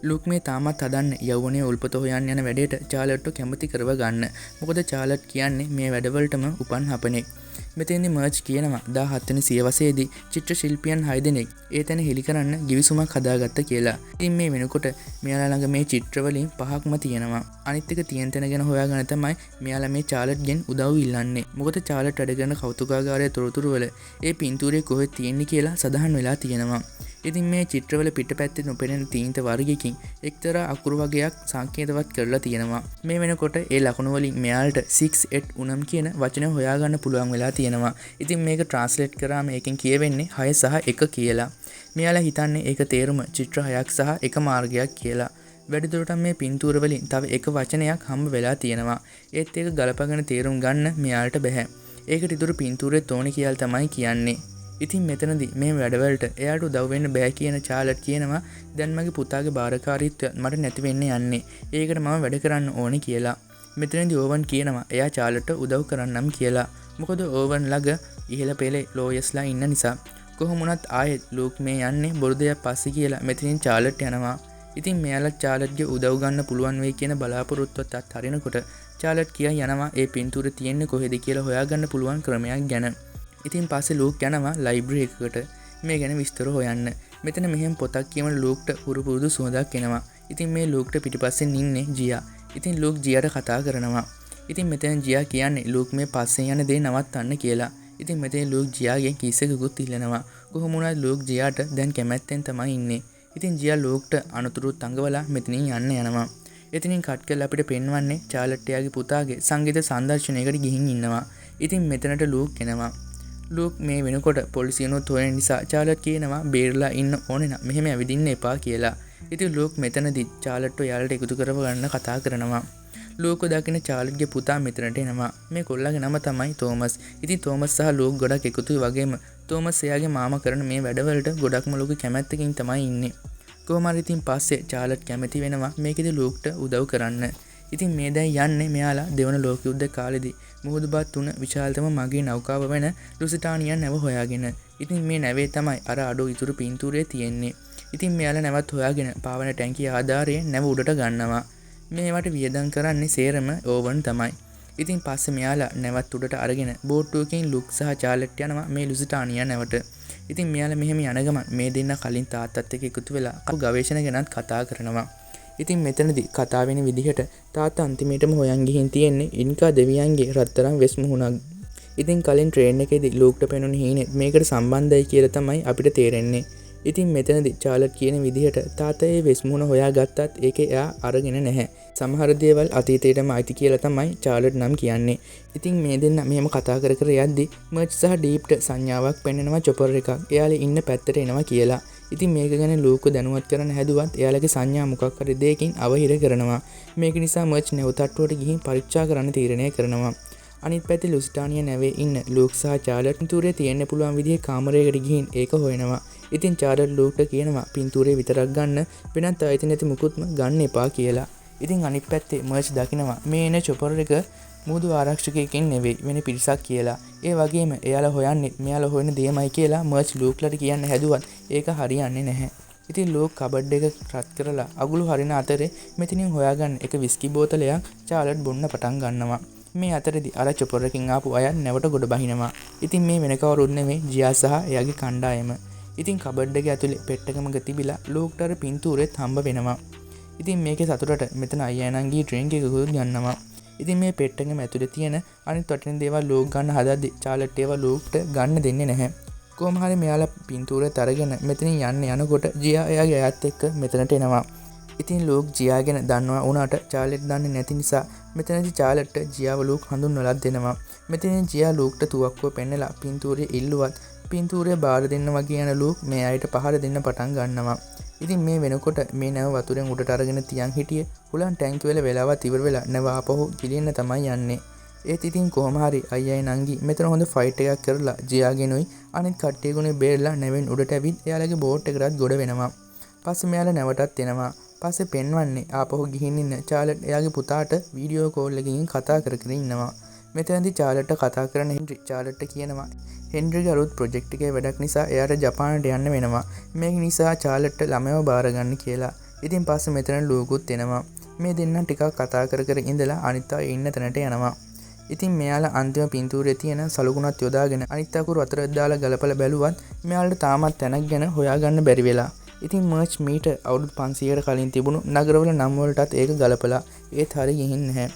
ලූක් මේ තාමත් හදන්න යෞවනයේ උල්පත හොයන්න යන වැඩේට චාලට්ට කැමති කරව ගන්න. මොකද චාලට් කියන්නේ මේ වැඩවලටම උපන් හපනෙක්. මෙතෙන්දි මර්ච් කියනවා 17 වෙනි සියවසේදී චිත්‍ර ශිල්පියන් 6 දෙනෙක් ඒ තැන හෙලි කරන්න ගිවිසුමක් හදාගත්ත කියලා. ඉතින් මේ වෙනකොට මෙයාලා ළඟ මේ චිත්‍ර වලින් 5ක්ම තියෙනවා. අනිත් එක තියෙන තැන ගැන හොයාගෙන තමයි මෙයාලා මේ චාලට්ගෙන් උදව් ඉල්ලන්නේ. මොකද චාලට් වැඩ කරන කෞතුකාගාරයේ තොරතුරු වල ඒ පින්තූරේ කොහෙද තියෙන්නේ කියලා සඳහන් වෙලා තියෙනවා. ඉතින් මේ චිත්‍රවල පිටපැත්තේ නොපෙනෙන තීන්ත වර්ගයකින් එක්තරා අකුරු වගයක් සංකේතවත් කරලා තියෙනවා. මේ වෙනකොට ඒ ලකුණු වලින් මෙයාලට 6 උනම් කියන වචන හොයාගන්න පුළුවන් වෙලා තියෙනවා. ඉතින් මේක ට්‍රාන්ස්ලේට් කරාම ඒකෙන් කියවෙන්නේ 6 සහ 1 කියලා. මෙයාලා හිතන්නේ ඒක තේරුම චිත්‍ර 6ක් සහ 1 මාර්ගයක් කියලා. වැඩිදුරටත් මේ පින්තූර වලින් තව එක වචනයක් හම්බ වෙලා තියෙනවා. ඒත් ඒක ගලපගෙන තේරුම් ගන්න මෙයාලට බෑ. ඒකට ඉතුරු පින්තූරේ තෝණි කියලා තමයි කියන්නේ. ඉතින් මෙතනදී මේ වැඩවලට එයාට උදව් වෙන්න බෑ කියන චාලට් කියනවා දැන් මගේ පුතාගේ බාරකාරීත්වය මට නැති වෙන්න යන්නේ. ඒකට මම වැඩ කරන්න ඕනේ කියලා. මෙතනදී ඕවන් කියනවා එයා චාලට්ට උදව් කරන්නම් කියලා. මොකද ඕවන් ළඟ ඉහළ පෙළේ ලෝයස්ලා ඉන්න නිසා. කොහොම වුණත් ආයෙත් ලූක් මේ යන්නේ බොරු දෙයක් පස්සේ කියලා මෙතනින් චාලට් යනවා. ඉතින් මෙයාලා චාලට්ගේ උදව් ගන්න පුළුවන් වෙයි කියන බලාපොරොත්තුවත් අත්හරිනකොට චාලට් කියා යනවා ඒ පින්තූර තියෙන්නේ කොහෙද කියලා හොයාගන්න පුළුවන් ක්‍රමයක් ගැන. ඉතින් පස්සේ ලූක් යනවා ලයිබ්‍රරි එකකට. මේ ගැන විස්තර හොයන්න. මෙතන මෙහෙම පොතක් කියවන ලූක්ට පුරුදු සුවඳක් එනවා. ඉතින් මේ ලූක්ට පිටිපස්සෙන් ඉන්නේ ජියා. ඉතින් ලූක් ජියාට කතා කරනවා. ඉතින් මෙතන ජියා කියන්නේ ලූක් මේ පස්සෙන් යන දේ නවත්තන්න කියලා. ඉතින් මෙතන ලූක් ජියාගෙන් කිස් එකකුත් ඉල්ලනවා. කොහොම වුණත් ලූක් ජියාට දැන් කැමැත්තෙන් තමයි ඉන්නේ. ඉතින් ජියා ලූක්ට අනුතුරුත් අඟවලා මෙතනින් යන්න යනවා. එතනින් කට් කරලා අපිට පෙන්වන්නේ චාලට් එයාගේ පුතාගේ සංගීත සංදර්ශනයකට ගිහින් ඉන්නවා. ඉතින් මෙතනට ලූක් එනවා. ලූක් මේ වෙනකොට පොලිසියනොත් හොයන නිසා චාලට් කියනවා බේරලා ඉන්න ඕනේ නම් මෙහෙම ඇවිදින්න එපා කියලා. ඉතින් ලූක් මෙතනදී චාලට්ව යාළට එකතු කරව ගන්න කතා කරනවා. ලූක්ව දකින චාලට්ගේ පුතා මෙතනට එනවා. මේ කොල්ලගේ නම තමයි තෝමස්. ඉතින් තෝමස් සහ ලූක් ගොඩක් එකතුයි වගේම තෝමස් එයාගේ මාමා කරන මේ වැඩවලට ගොඩක්ම ලොකු කැමැත්තකින් තමයි ඉන්නේ. කොහොම හරි ඉතින් පස්සේ චාලට් කැමති වෙනවා මේකෙදි ලූක්ට උදව් කරන්න. ඉතින් මේ දැන් යන්නේ මෙයාලා දෙවන ලෝක යුද්ධ කාලෙදී මුහුදුබත් තුන විශාලතම මගේ නෞකාව වෙන ලුසිටානියන් නැව හොයාගෙන. ඉතින් මේ නැවේ තමයි අර අඩු ඉතුරු පින්තූරේ තියෙන්නේ. ඉතින් මෙයාලා නැවත් හොයාගෙන පාවන ටැංකිය ආධාරයෙන් නැව උඩට ගන්නවා. මේවට වියදම් කරන්නේ සේරම ඕවන් තමයි. ඉතින් පස්සේ මෙයාලා නැවත් උඩට අරගෙන බෝට්ටුවකින් ලුක් සහ චාලට් යනවා මේ ලුසිටානියන් නැවට. ඉතින් මෙයාලා මෙහෙම යන ගමන් මේ දෙන්න කලින් තාත්තත් එක්ක එකතු වෙලා ගවේෂණ ගැනත් කතා කරනවා. ඉතින් මෙතනදී කතා වෙන විදිහට තාත්තා අන්තිමේටම හොයන් ගිහින් තියෙන්නේ ඉන්කා දෙවියන්ගේ රත්තරන් වෙස් මුහුණක්. ඉතින් කලින් ට්‍රේන් එකේදී ලූක්ට පෙනුන හීනේ මේකට සම්බන්ධයි කියලා තමයි අපිට තේරෙන්නේ. ඉතින් මෙතනදී චාලට් කියන විදිහට තාත්තා ඒ වෙස් මුහුණ හොයාගත්තත් ඒකේ එයා අරගෙන නැහැ. සමහර දේවල් අතීතයටම අයිති කියලා තමයි චාලට් නම් කියන්නේ. ඉතින් මේ දෙන්න මෙහෙම කතා කර කර යද්දි මර්ච් සහ ඩීප්ට සංඥාවක් පෙන්වනවා චොපර් එකක් එයාලා ඉන්න පැත්තට එනවා කියලා. ඉතින් මේක ගැන ලූක්ව දැනුවත් කරන්න හැදුවත් එයාලගේ සංඥා මොකක් හරි දෙයකින් අවහිර කරනවා. මේක නිසා මර්ච් නැවතට්ටුවට ගිහින් පරීක්ෂා කරන්න තීරණය කරනවා. අනිත් පැත්තේ ලුසිටානිය නැවේ ඉන්න ලූක් සහ චාලට් පින්තූරේ තියෙන්න පුළුවන් විදිහේ කාමරයකට ගිහින් ඒක හොයනවා. ඉතින් චාලට් ලූක්ට කියනවා පින්තූරේ විතරක් ගන්න වෙනත් ආයතන නැති මුකුත්ම ගන්න එපා කියලා. ඉතින් අනිත් පැත්තේ මර්ච් දකිනවා මේ එන චොපර් එක මුහුදු ආරක්ෂකයෙක්ගෙන් නෙවෙයි වෙන පිරිසක් කියලා. ඒ වගේම එයාලා හොයන්නේ මෙයාලා හොයන දෙයමයි කියලා මර්ච් ලූක්ලට කියන්න හැදුවත් ඒක හරියන්නේ නැහැ. ඉතින් ලූක් කබඩ් එක රත් කරලා අගුළු හරින අතරේ මෙතනින් හොයාගන්න එක විස්කි බෝතලයක් චාලට් බොන්න පටන් ගන්නවා. මේ අතරේදී අර චොපර් එකකින් ආපු අය නැවට ගොඩ බහිනවා. ඉතින් මේ වෙන කවුරුත් නෙමෙයි ජියා සහ එයාගේ කණ්ඩායම. ඉතින් කබඩ් එක ඇතුලේ පෙට්ටකමක තිබිලා ලූක්ට අර පින්තූරෙත් හම්බ වෙනවා. ඉතින් මේකේ සතුටට මෙතන අයියා නංගී ඩ්‍රින්ක් එකකුත් ගන්නවා. ඉතින් මේ පෙට්ටකම ඇතුලේ තියෙන අනිත් වටින දේවල් ලූක් ගන්න හදද්දි චාලට් ඒවා ලූක්ට ගන්න දෙන්නේ නැහැ. කොහොම හරි මෙයාලා පින්තූරෙත් අරගෙන මෙතනින් යනකොට ජියා එයාගේ අයත් එක්ක මෙතනට එනවා. ඉතින් ලූක් ජියාගෙන දන්නවා වුණාට චාලට් දන්නේ නැති නිසා මෙතනදී චාලට්ට ජියාව ලූක් හඳුන්වලා දෙනවා. මෙතනින් ජියා ලූක්ට තුවක්කුව පෙන්නලා පින්තූරය ඉල්ලුවත් පින්තූරය බාර දෙන්න වගේ යන ලූක් මේ අයට පහර දෙන්න පටන් ගන්නවා. ඉතින් මේ වෙනකොට මේ නැව වතුරෙන් උඩට අරගෙන තියන් හිටියේ හුලන් ටැංකිය වල වෙලාවත් ඉවර වෙලා නැව ආපහු ගිලින්න තමයි යන්නේ. ඒත් ඉතින් කොහොම හරි අයියයි නංගි මෙතන හොඳ ෆයිට් එකක් කරලා ජියාගෙනුයි අනිත් කට්ටියගුනේ බේරලා නැවෙන් උඩට ඇවිත් එයාලගේ බෝට් එකටත් ගොඩ වෙනවා. පස්සේ මෙයාලා නැවටත් එනවා. පස්සේ පෙන්වන්නේ ආපහු ගිහින් ඉන්න චාලට් එයාගේ පුතාට වීඩියෝ කෝල් එකකින් කතා කර කර ඉන්නවා. මෙතනදී චාලට්ට කතා කරන හෙන්රි චාලට්ට කියනවා හෙන්රිගේ අලුත් ප්‍රොජෙක්ට් එකේ වැඩක් නිසා එයාට ජපානට යන්න වෙනවා. මේක නිසා චාලට්ට ළමයව බාර ගන්න කියලා. ඉතින් පස්සේ මෙතන ලූකුත් එනවා. මේ දෙන්න ටිකක් කතා කර කර ඉඳලා අනිත් අය ඉන්න තැනට යනවා. ඉතින් මෙයාලා අන්තිම පින්තූරේ තියෙන සලකුණත් යොදාගෙන අනිත් අකුරු අතර දාලා ගලපලා බැලුවත් මෙයාලට තාමත් තැනක් ගැන හොයාගන්න බැරි වෙලා. ඉතින් මර්ච් මීට අවුරුදු 500කට කලින් තිබුණු නගරවල නම් වලටත් ඒක ගලපලා ඒත් හරිය ගිහින් නැහැ.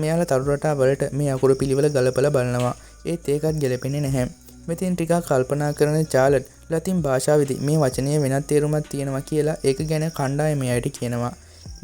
මෙයාලා තරු රටා වලට මේ අකුරු පිළිවෙල ගලපලා බලනවා. ඒත් ඒකත් ගැලපෙන්නේ නැහැ. මෙතෙන් ටිකක් කල්පනා කරන චාලට් ලතින් භාෂාවේදී මේ වචනය වෙනත් තේරුමක් තියෙනවා කියලා ඒක ගැන කණ්ඩායම එයාට කියනවා.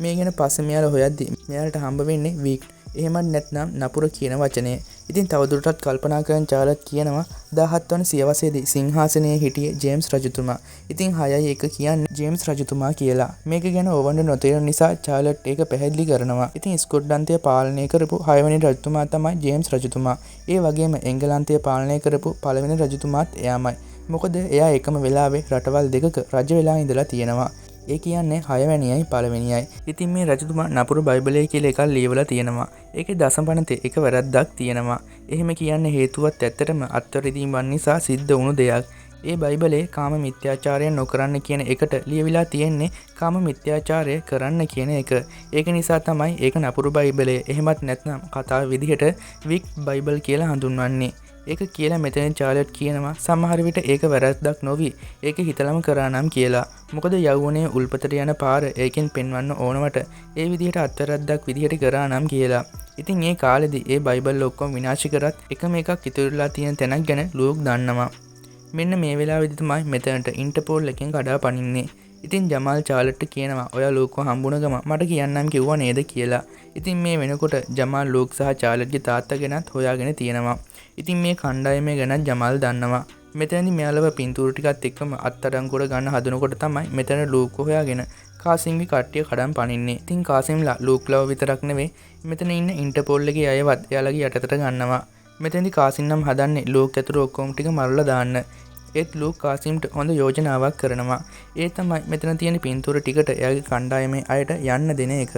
මේ ගැන පස්සේ මෙයාලා හොයද්දි මෙයාලට හම්බ වෙන්නේ වීක්. එහෙමත් නැත්නම් නපුර කියන වචනය. ඉතින් තවදුරටත් කල්පනා කරන චාලට් කියනවා 17 වන සියවසේදී සිංහාසනයේ හිටියේ ජේම්ස් රජතුමා. ඉතින් 6:1 කියන්නේ ජේම්ස් රජතුමා කියලා. මේක ගැන ඕවන්ට නොතේරෙන නිසා චාලට් ඒක පැහැදිලි කරනවා. ඉතින් ස්කොට්ලන්තය පාලනය කරපු 6 වෙනි රජතුමා තමයි ජේම්ස් රජතුමා. ඒ වගේම එංගලන්තය පාලනය කරපු 1 වෙනි රජතුමාත් එයාමයි. මොකද එයා එකම වෙලාවේ රටවල් දෙකක රජ වෙලා ඉඳලා තියෙනවා. ඒ කියන්නේ 6 වැනියයි 1 වෙනියයි. ඉතින් මේ රජතුමා නපුරු බයිබලයේ කියලා එකක් ලියවලා තියෙනවා. ඒකේ දසපනතේ එක වැරද්දක් තියෙනවා. එහෙම කියන්න හේතුවත් ඇත්තටම අත්වැරදීම් වන් නිසා සිද්ධ වුණු දෙයක්. ඒ බයිබලයේ කාම මිත්‍යාචාරය නොකරන්න කියන එකට ලියවිලා තියෙන්නේ කාම මිත්‍යාචාරය කරන්න කියන එක. ඒක නිසා තමයි ඒක නපුරු බයිබලය. එහෙමත් නැත්නම් කතාව විදිහට වික් බයිබල් කියලා හඳුන්වන්නේ. ඒක කියලා මෙතන චාලට් කියනවා සමහර විට ඒක වැරද්දක් නොවි. ඒක හිතලම කරා නම් කියලා. මොකද යෞවනයේ උල්පතට යන පාර ඒකෙන් පෙන්වන්න ඕනවට ඒ විදිහට අත්වැරද්දක් විදිහට කරා නම් කියලා. ඉතින් ඒ කාලෙදි ඒ බයිබල් ඔක්කොම විනාශ කරත් එකම එකක් ඉතුරුලා තියෙන තැනක් ගැන ලූක් දන්නවා. මෙන්න මේ වෙලාවෙදි තමයි මෙතනට ඉන්ටර්පෝල් එකෙන් කඩා පනින්නේ. ඉතින් ජමාල් චාලට්ට කියනවා ඔයා ලූක්ව හම්බුන ගම මට කියන්නම් කිව්වා නේද කියලා. ඉතින් මේ වෙනකොට ජමාල් ලූක් සහ චාලට්ගේ තාත්තා ගැනත් හොයාගෙන තියෙනවා. ඉතින් මේ කණ්ඩායමේ ගැනත් ජමාල් දන්නවා. මෙතනදි මෙයාලව පින්තූර ටිකත් එක්කම අත්අඩංගුවට ගන්න හදනකොට තමයි මෙතන ලූක් හොයාගෙන කාසිම්ගේ කට්ටිය කඩන් පනින්නේ. ඉතින් කාසිම්ලා ලූක්ලව විතරක් නෙවෙයි මෙතන ඉන්න ඉන්ටර්පෝල් එකේ අයවත් එයාලගේ යටතට ගන්නවා. මෙතනදි කාසිම් නම් හදන්නේ ලූක් ඇතුළු ඔක්කොම ටික මරලා දාන්න. ඒත් ලූක් කාසිම්ට හොඳ යෝජනාවක් කරනවා. ඒ තමයි මෙතන තියෙන පින්තූර ටිකට එයාගේ කණ්ඩායමේ අයට යන්න දෙන එක.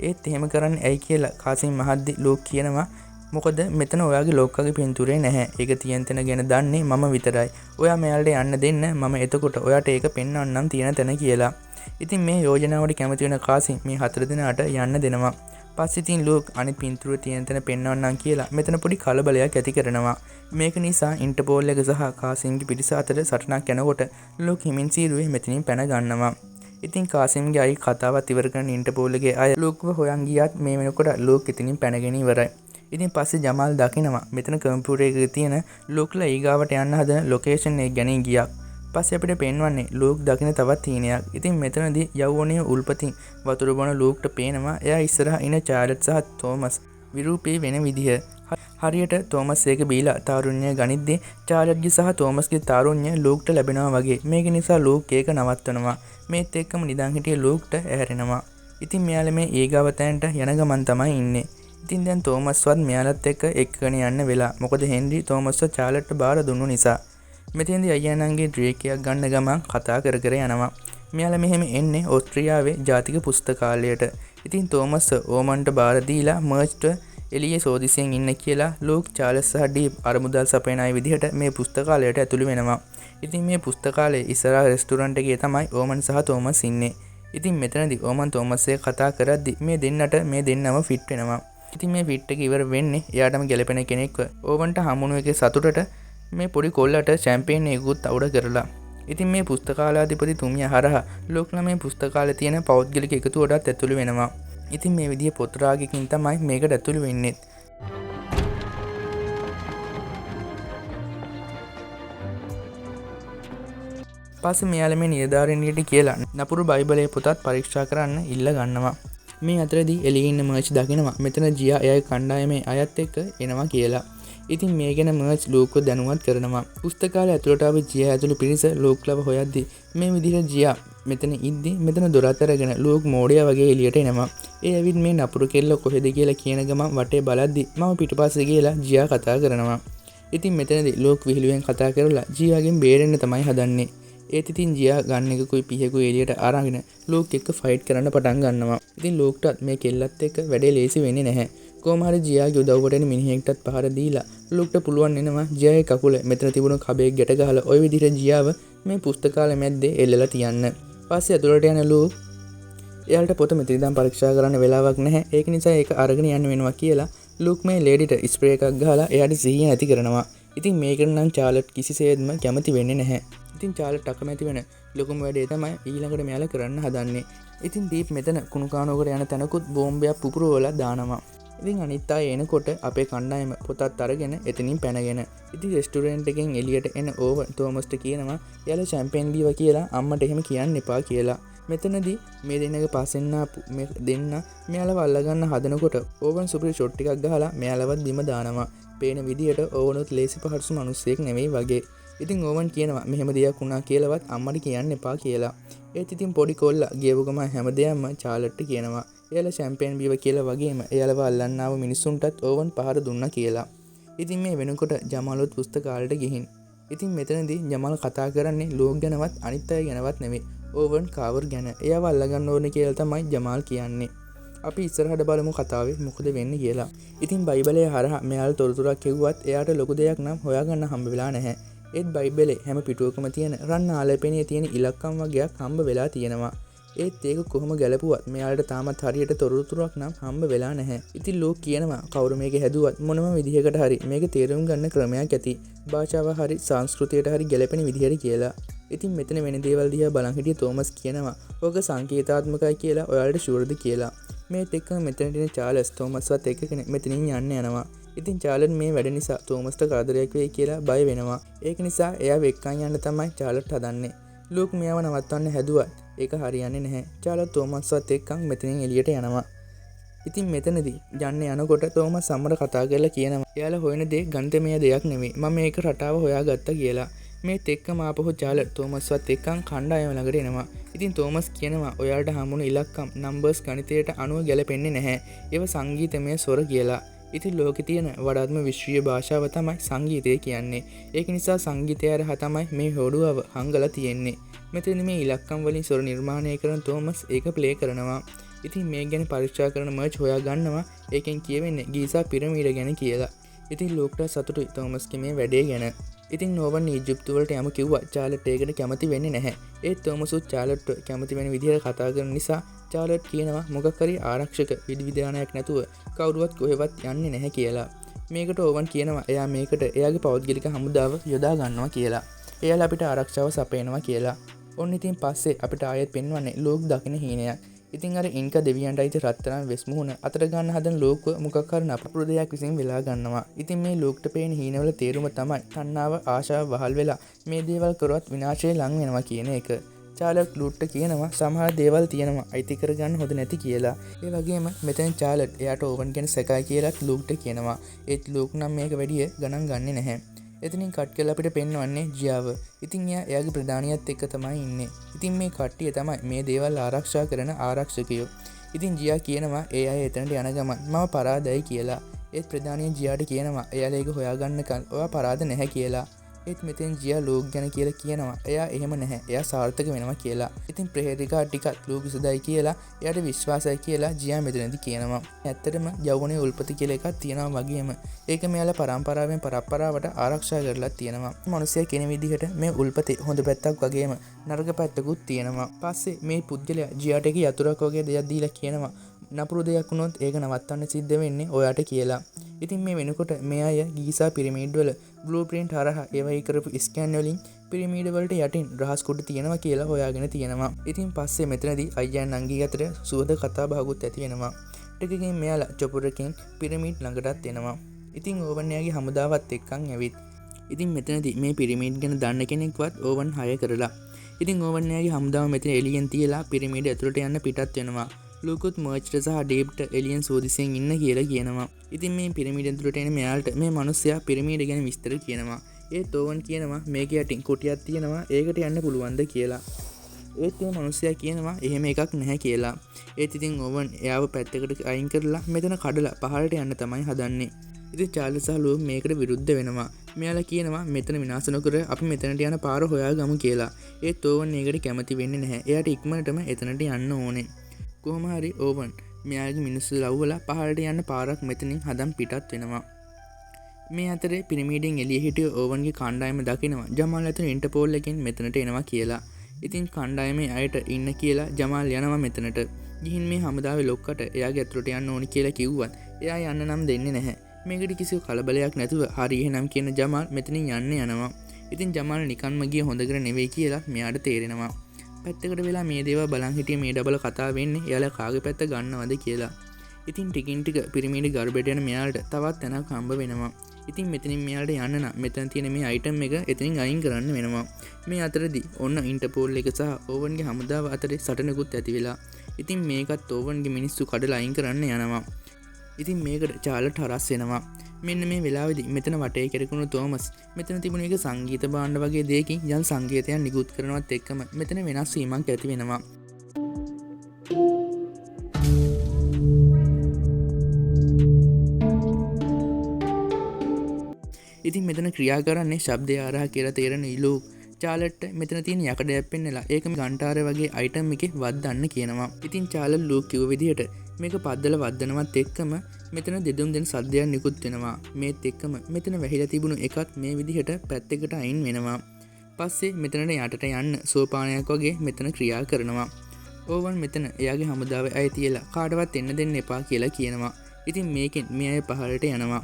ඒත් එහෙම කරන්නේ ඇයි කියලා කාසිම් මහද්දි ලූක් කියනවා මොකද මෙතන ඔයාගේ ලොක්කගේ පින්තූරේ නැහැ. ඒක තියෙන තැන ගැන දන්නේ මම විතරයි. ඔයා මෙයාලට යන්න දෙන්න මම එතකොට ඔයාට ඒක පෙන්වන්නම් තියෙන තැන කියලා. ඉතින් මේ යෝජනාවට කැමති වෙන කාසිම් මේ 4 දෙනාට යන්න දෙනවා. පස්සේ ඉතින් ලූක් අනිත් පින්තූරේ තියෙන තැන පෙන්වන්නම් කියලා මෙතන පොඩි කලබලයක් ඇති කරනවා. මේක නිසා ඉන්ටර්පෝල් එක සහ කාසිම්ගේ පිරිස අතර සටනක් යනකොට ලූක් හිමින් සීරුවේ මෙතනින් පැන ගන්නවා. ඉතින් කාසිම්ගේ අය කතාවත් ඉවර කරන ඉන්ටර්පෝල් එකේ අය ලූක්ව හොයන් ගියත් මේ වෙනකොට ලූක් එතනින් පැනගෙන ඉවරයි. ඉතින් පස්සේ ජමාල් දකිනවා මෙතන කම්පියුටර් එකේ තියෙන ලූක්ලා ඊගාවට යන්න හදන ලොකේෂන් එක ගැන ගියක්. පස්සේ අපිට පෙන්වන්නේ ලූක් දකින තවත් හීනයක්. ඉතින් මෙතනදී යෞවනයේ උල්පතින් වතුර බොන ලූක්ට පේනවා එයා ඉස්සරහා ඉන චාර්ලට් සහ තෝමස් විරූපී වෙන විදිහ. හරියට තෝමස් ඒක බීලා තාරුණ්‍ය ගනිද්දී චාර්ලට්ගේ සහ තෝමස්ගේ තාරුණ්‍ය ලූක්ට ලැබෙනවා වගේ. මේක නිසා ලූක් ඒක නවත්තනවා. මේත් එක්කම නිදන් හිටිය ලූක්ට ඇහැරෙනවා. ඉතින් මෙයාලා මේ ඊගාව තැනට යන ගමන් තමයි ඉන්නේ. ඉතින් දැන් තෝමස්වත් මෙයාලත් එක්ක එක්කගෙන යන්න වෙලා. මොකද හෙන්රි තෝමස්ව චාර්ලට්ට බාර දුන්නු නිසා. මෙතෙන්දී අයියාණන්ගේ ඩ්‍රේක් එකක් ගන්න ගමන් කතා කර කර යනවා. මෙයාලා මෙහෙම එන්නේ ඕස්ට්‍රියාවේ ජාතික පුස්තකාලයට. ඉතින් තෝමස් ඕමන්ට බාර දීලා මර්ච්ට එළියේ සෝදිසියෙන් ඉන්න කියලා ලූක් චාර්ල්ස් සහ ඩීප් අරමුදල් සපයන අය විදිහට මේ පුස්තකාලයට ඇතුළු වෙනවා. ඉතින් මේ පුස්තකාලයේ ඉස්සරහා රෙස්ටුරන්ට් එකේ තමයි ඕමන් සහ තෝමස් ඉන්නේ. ඉතින් මෙතනදී ඕමන් තෝමස් එක්ක කතා කරද්දි මේ දෙන්නට මේ දෙන්නම ෆිට වෙනවා. ඉතින් මේ ෆිට් එක ඉවර වෙන්නේ එයාටම ගැලපෙන කෙනෙක්ව ඕවන්ට හමුණු එකේ සතුටට මේ පොඩි කොල්ලට චැම්පියන් එකකුත් අවුඩ කරලා. ඉතින් මේ පුස්තකාලාධිපති තුමිය හරහා ලෝක්ලා මේ පුස්තකාලේ තියෙන පෞද්ගලික එකතුවටත් ඇතුළු වෙනවා. ඉතින් මේ විදිහේ පොත් රාගයකින් තමයි මේකට ඇතුළු වෙන්නේ. පස්සේ මෙයාලා මේ නිලධාරීන්ට කියලා නපුරු බයිබලයේ පොතත් පරීක්ෂා කරන්න ඉල්ල ගන්නවා. මේ අතරදී එළියේ ඉන්න මර්ච් දකිනවා මෙතන ජියා එයාගේ කණ්ඩායමේ අයත් එක්ක එනවා කියලා. ඉතින් මේ ගැන මර්ච් ලූක්ව දැනුවත් කරනවා. පුස්තකාලය ඇතුළට ආව ජියා ඇතුළු පිරිස ලූක්ලව හොයද්දි මේ විදිහට ජියා මෙතන ඉද්දි මෙතන දොර අතරගෙන ලූක් මෝඩයා වගේ එළියට එනවා. ඒ ඇවිත් මේ නපුරු කෙල්ල කොහෙද කියලා කියන ගමන් වටේ බලද්දි මම පිටුපස්සේ ගිහලා ජියා කතා කරනවා. ඉතින් මෙතනදී ලූක් විහිළුවෙන් කතා කරලා ජියාගෙන් බේරෙන්න තමයි හදන්නේ. ඒත් ඉතින් ජියා ගන්න එකකුයි පිහකුයි එළියට අරගෙන ලූක් එක්ක ෆයිට් කරන්න පටන් ගන්නවා. ඉතින් ලූක්ටත් මේ කෙල්ලත් එක්ක වැඩේ ලේසි වෙන්නේ නැහැ. කොහොම හරි ජියාගේ උදව්වට එන මිනිහෙක්ටත් පහර දීලා ලූක්ට පුළුවන් වෙනවා ජියාගේ කකුල මෙතන තිබුණු කබේ ගැට ගහලා ওই විදිහට ජියාව මේ පුස්තකාලය මැද්දේ එල්ලලා තියන්න. පස්සේ ඇතුළට යන ලූක් එයාලට පොත මෙතන ඉඳන් පරීක්ෂා කරන්න වෙලාවක් නැහැ. ඒක නිසා ඒක අරගෙන යන්න වෙනවා කියලා ලූක් මේ ලේඩිට ස්ප්‍රේ එකක් ගහලා එයාට සිහිය නැති කරනවා. ඉතින් මේකට නම් චාර්ලට් කිසිසේත්ම කැමති වෙන්නේ නැහැ. ඉතින් චාර්ලට් අකමැති වෙන ලොකුම වැඩේ තමයි ඊළඟට මෙයාලා කරන්න හදන්නේ. ඉතින් දීප් මෙතන කුණු කානුවකට යන තැනකුත් බෝම්බයක් පුපුරවලා දානවා. ඉතින් අනිත් අය එනකොට අපේ කණ්ඩායම පොතත් අරගෙන එතනින් පැනගෙන ඉතින් රෙස්ටුරන්ට් එකෙන් එළියට එන ඕවන් තෝමස්ට කියනවා එයාලා චැම්පියන් බීවා කියලා අම්මට එහෙම කියන්න එපා කියලා. මෙතනදී මේ දෙන්නගේ පස්සෙන් ආපු මේ දෙන්න මෙයාලව අල්ලගන්න හදනකොට ඕවන් සුපිරි ෂොට් ටිකක් ගහලා මෙයාලවත් බිම දානවා. පේන විදියට ඕවනුත් ලේසි පහසු මිනිස්සෙක් නෙවෙයි වගේ. ඉතින් ඕවන් කියනවා මෙහෙම දෙයක් වුණා කියලාවත් අම්මට කියන්න එපා කියලා. ඒත් ඉතින් පොඩි කොල්ලා ගියව ගමන් හැමදේම චාර්ලට්ට කියනවා. එයාලා චැම්පියන් බීවා කියලා වගේම එයාලව අල්ලන්න ආව මිනිස්සුන්ටත් ඕවන් පහර දුන්නා කියලා. ඉතින් මේ වෙනකොට ජමාලුත් පුස්තකාලයට ගිහින්. ඉතින් මෙතනදී ජමාල් කතා කරන්නේ ලෝක් ගැනවත් අනිත් අය ගැනවත් නෙවෙයි. ඕවන් කාවර් ගැන. එයාව අල්ලගන්න ඕනේ කියලා තමයි ජමාල් කියන්නේ. අපි ඉස්සරහට බලමු කතාවේ මොකද වෙන්නේ කියලා. ඉතින් බයිබලයේ හරහා මෙයාලා තොරතුරක් කිව්වත් එයාට ලොකු දෙයක් නම් හොයාගන්න හම්බ වෙලා නැහැ. ඒත් බයිබලේ හැම පිටුවකම තියෙන රන් ආලේපනයේ තියෙන ඉලක්කම් වගේක් හම්බ වෙලා තියෙනවා. ඒත් ඒක කොහොම ගැලපුවත් මෙයාලට තාමත් හරියට තොරතුරක් නම් හම්බ වෙලා නැහැ. ඉතින් ලූක් කියනවා කවුරු මේක හැදුවත් මොනම විදිහකට හරි මේක තේරුම් ගන්න ක්‍රමයක් ඇති. භාෂාව හරි සංස්කෘතියට හරි ගැලපෙන විදිහට කියලා. ඉතින් මෙතන වෙන දේවල් දිහා බලන් හිටිය තෝමස් කියනවා ඕක සංකේතාත්මකයි කියලා ඔයාලට ෂුවර්ද කියලා. මේත් එක්කම මෙතනට එන චාල්ස් තෝමස්වත් එක්කගෙන මෙතනින් යන්න යනවා. ඉතින් චාලට් මේ වැඩ නිසා තෝමස්ට කරදරයක් වෙයි කියලා බය වෙනවා. ඒක නිසා එයාව එක්කන් යන්න තමයි චාලට් හදන්නේ. ලූක් මෙයාව නවත්තන්න හැදුවත් ඒක හරියන්නේ නැහැ. චාලට් තෝමස්වත් එක්කන් මෙතනින් එළියට යනවා. ඉතින් මෙතනදී යන්න යනකොට තෝමස් අම්මට කතා කරලා කියනවා එයාලා හොයන දේ ගණිතමය දෙයක් නෙමෙයි. මම මේක රටාව හොයාගත්තා කියලා. මේත් එක්කම ආපහු චාලට් තෝමස්වත් එක්කන් කණ්ඩායම ළඟට එනවා. ඉතින් තෝමස් කියනවා ඔයාලට හම්බුණු ඉලක්කම් නම්බර්ස් ගණිතයට අනුව ගැලපෙන්නේ නැහැ. ඒව සංගීතමය ස්වර කියලා. ඉතින් ලෝකේ තියෙන වඩාත්ම විශ්වීය භාෂාව තමයි සංගීතය කියන්නේ. ඒක නිසා සංගීතය හරහා තමයි මේ හොඩුවව හංගලා තියෙන්නේ. මෙතන මේ ඉලක්කම් වලින් ස්වර නිර්මාණය කරන තෝමස් ඒක ප්ලේ කරනවා. ඉතින් මේ ගැන පරීක්ෂා කරන මර්ච් හොයා ගන්නවා. ඒකෙන් කියවෙන්නේ ගීසා පිරමීඩ ගැන කියලා. ඉතින් ලෝක්ට සතුටුයි තෝමස්ගේ මේ වැඩේ ගැන. ඉතින් නෝවන් ඊජිප්තු වලට යමු කිව්වා චාලට් ඒකට කැමති වෙන්නේ නැහැ. ඒත් තෝමසුත් චාලට්ට කැමති වෙන විදිහට කතා කරන නිසා චාලට් කියනවා මොකක් හරි ආරක්ෂක විධිවිධානයක් නැතුව කවුරුවත් කොහෙවත් යන්නේ නැහැ කියලා. මේකට ඕවන් කියනවා එයා මේකට එයාගේ පෞද්ගලික හමුදාව යොදා ගන්නවා කියලා. එයාලා අපිට ආරක්ෂාව සපයනවා කියලා. ඔන්න ඉතින් පස්සේ අපිට ආයෙත් පෙන්වන්නේ ලෝක් දකින හීනයක්. ඉතින් අර ඉන්ක දෙවියන්ට අයිති රත්තරන් වෙස් මුහුණ අතට ගන්න හදන ලෝකව මොකක් හරි නපුරු දෙයක් විසින් වෙලා ගන්නවා. ඉතින් මේ ලෝක්ට පේන හීනවල තේරුම තමයි තණ්හාව ආශාව වහල් වෙලා මේ දේවල් කරවත් විනාශය ලං වෙනවා කියන එක. චාලට් ලූට්ට කියනවා සමහර දේවල් තියෙනවා අයිති කරගන්න හොඳ නැති කියලා. ඒ වගේම මෙතෙන් චාලට් එයාට ඕවන් ගැන සැකයි කියලාත් ලූක්ට කියනවා. ඒත් ලූක් නම් මේක වැඩිය ගණන් ගන්නෙ නැහැ. එතනින් කට් කරලා අපිට පෙන්වන්නේ ජියාව. ඉතින් එයාගේ ප්‍රධානියත් එක්ක තමයි ඉන්නේ. ඉතින් මේ කට්ටිය තමයි මේ දේවල් ආරක්ෂා කරන ආරක්ෂකයෝ. ඉතින් ජියා කියනවා ඒ අය එතනට යන ගමන් මම පරාදයි කියලා. ඒත් ප්‍රධානිය ජියාට කියනවා එයාලා ඒක හොයාගන්නකන් ඔයා පරාද නැහැ කියලා. ඒත් මෙතෙන් ජියා ලූක් ගැන කියලා කියනවා එයා එහෙම නැහැ එයා සාර්ථක වෙනවා කියලා. ඉතින් ප්‍රහේලිකා ටිකක් ලූක් සුදයි කියලා එයාට විශ්වාසයි කියලා ජියා මෙතනදී කියනවා. ඇත්තටම යෞවනයේ උල්පති කියලා එකක් තියෙනවා වගේම ඒක මෙයාලා පරම්පරාවෙන් පරම්පරාවට ආරක්ෂා කරලා තියෙනවා. මිනිස්සයා කෙන විදිහට මේ උල්පතේ හොඳ පැත්තක් වගේම නරක පැත්තකුත් තියෙනවා. පස්සේ මේ පුද්ගලයා ජියාට එක යතුරක් වගේ දෙයක් දීලා කියනවා නපුරු දෙයක් වුණොත් ඒක නවත්තන්න සිද්ධ වෙන්නේ ඔයාට කියලා. ඉතින් මේ වෙනකොට මේ අය ගීසා පිරමීඩ් වල බ්ලූප්‍රින්ට් හරහා ඒවයි කරපු ස්කෑන් වලින් පිරමීඩ වලට යටින් රහස් කුඩු තියෙනවා කියලා හොයාගෙන තියෙනවා. ඉතින් පස්සේ මෙතනදී අයියා නංගි අතර සුවද කතා බහකුත් ඇති වෙනවා. ටිකකින් මෙයාලා චොපරකින් පිරමීඩ් ළඟටත් එනවා. ඉතින් ඕවන් එයාගේ හමුදාවත් එක්කන් ඇවිත්. ඉතින් මෙතනදී මේ පිරමීඩ් ගැන දන්න කෙනෙක්වත් ඕවන් හය කරලා. ඉතින් ඕවන් එයාගේ හමුදාව මෙතන එලියෙන් තියලා පිරමීඩ ඇතුළට යන්න පිටත් වෙනවා. ලූකුත් මර්ච්ට සහ ඩේබ්ට එලියන් සෝදිසියෙන් ඉන්න කියලා කියනවා. ඉතින් මේ පිරමීඩ ඇතුළට එන මෙයාලට මේ මිනිස්සයා පිරමීඩ ගැන විස්තර කියනවා. ඒත් ඕවන් කියනවා මේක යටින් කුටියක් තියෙනවා ඒකට යන්න පුළුවන්ද කියලා. ඒත් මේ මිනිස්සයා කියනවා එහෙම එකක් නැහැ කියලා. ඒත් ඉතින් ඕවන් එයාව පැත්තකට අයින් කරලා මෙතන කඩලා පහළට යන්න තමයි හදන්නේ. ඉතින් චාල්ස් සහ ලූක් මේකට විරුද්ධ වෙනවා. මෙයාලා කියනවා මෙතන විනාශ නොකර අපි මෙතනට යන පාර හොයාගමු කියලා. ඒත් ඕවන් ඒකට කැමති වෙන්නේ නැහැ. එයාට ඉක්මනටම එතනට යන්න ඕනේ. කොහොම හරි ඕවන් මෙයාගේ මිනිස්සු ලව්වලා පහළට යන්න පාරක් මෙතනින් හදන් පිටත් වෙනවා. මේ අතරේ පිරමීඩෙන් එළිය හිටිය ඕවන්ගේ කණ්ඩායම දකිනවා ජමාල් ඇතුළු ඉන්ටර්පෝල් එකෙන් මෙතනට එනවා කියලා. ඉතින් කණ්ඩායමේ අයට ඉන්න කියලා ජමාල් යනවා මෙතනට. ගිහින් මේ හමුදාවේ ලොක්කට එයාගේ ඇතුළට යන්න ඕනි කියලා කිව්වත් එයා යන්න නම් දෙන්නේ නැහැ. මේකට කිසිම කලබලයක් නැතුව හරි එහෙනම් කියන ජමාල් මෙතනින් යන්න යනවා. ඉතින් ජමාල් නිකන්ම ගිය හොඳ කර නෙවෙයි කියලා මෙයාට තේරෙනවා. පැත්තකට වෙලා මේ දේවල් බලන් හිටියේ මේ ඩබල් කතා වෙන්නේ එයාලා කාගේ පැත්ත ගන්නවද කියලා. ඉතින් ටිකින් ටික පිරමීඩ ගර්භයට යන මෙයාලට තවත් තැනක් හම්බ වෙනවා. ඉතින් මෙතනින් මෙයාලට යන්න නම් මෙතන තියෙන මේ අයිටම් එක එතනින් අයින් කරන්න වෙනවා. මේ අතරදී ඔන්න ඉන්ටර්පෝල් එක සහ ඕවන්ගේ හමුදාව අතරේ සටනකුත් ඇති වෙලා. ඉතින් මේකත් ඕවන්ගේ මිනිස්සු කඩලා අයින් කරන්න යනවා. ඉතින් මේකට චාලට් හරස් වෙනවා. මෙන්න මේ වෙලාවේදී මෙතන වටේ කෙරකුණු තෝමස් මෙතන තිබුණ එක සංගීත භාණ්ඩ වගේ දෙයකින් යම් සංකේතයක් නිකුත් කරනවත් එක්කම මෙතන වෙනස් වීමක් ඇති වෙනවා. ඉතින් මෙතන ක්‍රියා කරන්නේ ශබ්දය හරහා කියලා තේරෙන ලූක් චාලට්ට මෙතන තියෙන යකඩයක් පෙන්නලා ඒකම ගන්ටාරය වගේ අයිටම් එකේ වද්දන්න කියනවා. ඉතින් චාලට් ලූක් කිව්ව විදිහට මේක පද්දල වද්දනවත් එක්කම මෙතන දෙදුම් දෙන සද්දයක් නිකුත් වෙනවා. මේත් එක්කම මෙතන වැහිලා තිබුණු එකත් මේ විදිහට පැත්තකට අයින් වෙනවා. පස්සේ මෙතනට යටට යන්න සෝපානයක් වගේ මෙතන ක්‍රියා කරනවා. ඕවන් මෙතන එයාගේ හමුදාවේ අය තියලා කාටවත් එන්න දෙන්න එපා කියලා කියනවා. ඉතින් මේකෙන් මේ අය පහළට යනවා.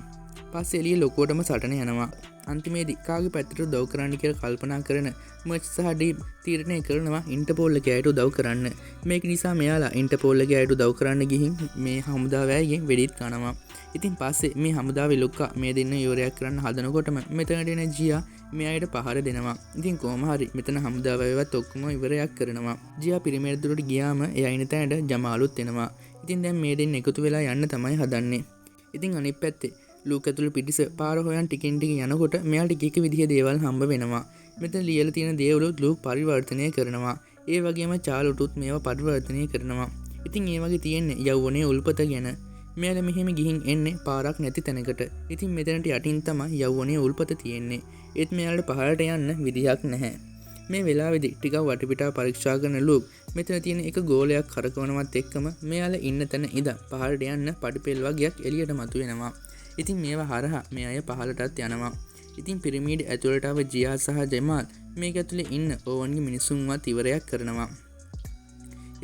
පස්සේ එළිය ලොකුවටම සටන යනවා. අන්තිමේදී කාගේ පැත්තට උදව් කරන්න කියලා කල්පනා කරන මර්ච් සහ ඩීප් තීරණය කරනවා ඉන්ටර්පෝල් එකේ අයට උදව් කරන්න. මේක නිසා මෙයාලා ඉන්ටර්පෝල් එකේ අයට උදව් කරන්න ගිහින් මේ හමුදාවෑයෙන් වෙඩිත් කනවා. ඉතින් පස්සේ මේ හමුදාවේ ලොක්කා මේ දෙන්න යෝරයක් කරන්න හදනකොටම මෙතනට එන ජියා මේ අයට පහර දෙනවා. ඉතින් කොහොම හරි මෙතන හමුදාවේවත් ඔක්කොම ඉවරයක් කරනවා. ජියා පිරිමැද දුරට ගියාම එයා ඉන්න තැනට ජමාලුත් එනවා. ඉතින් දැන් මේ දෙන්න එකතු වෙලා යන්න තමයි හදන්නේ. ඉතින් අනිත් පැත්තේ ලූක් ඇතුළු පිටිස පාර හොයන් ටිකින් ටික යනකොට මෙයාට එක විදිහේ දේවල් හම්බ වෙනවා. මෙතන ලියලා තියෙන දේවලුත් ලූක් පරිවර්තනය කරනවා. ඒ වගේම චාලුටුත් මේවා පරිවර්තනය කරනවා. ඉතින් ඒ වගේ තියෙන්නේ යෞවනයේ උල්පත ගැන. මෙයාලා මෙහෙම ගිහින් එන්නේ පාරක් නැති තැනකට. ඉතින් මෙතනට යටින් තමයි යෞවනයේ උල්පත තියෙන්නේ. ඒත් මෙයාලට පහළට යන්න විදිහක් නැහැ. මේ වෙලාවේදී ටිකක් වටපිටාව පරීක්ෂා කරන ලූක් මෙතන තියෙන එක ගෝලයක් කරකවනවත් එක්කම මෙයාලා ඉන්න තැන ඉඳන් පහළට යන්න පඩිපෙල් වගේක් එළියට මතුවෙනවා. ඉතින් මේවා හරහා මේ අය පහළටත් යනවා. ඉතින් පිරමීඩ් ඇතුළට ආව ජියා සහ ජමාල් මේක ඇතුලේ ඉන්න ඕවන්ගේ මිනිසුන්වත් ඉවරයක් කරනවා.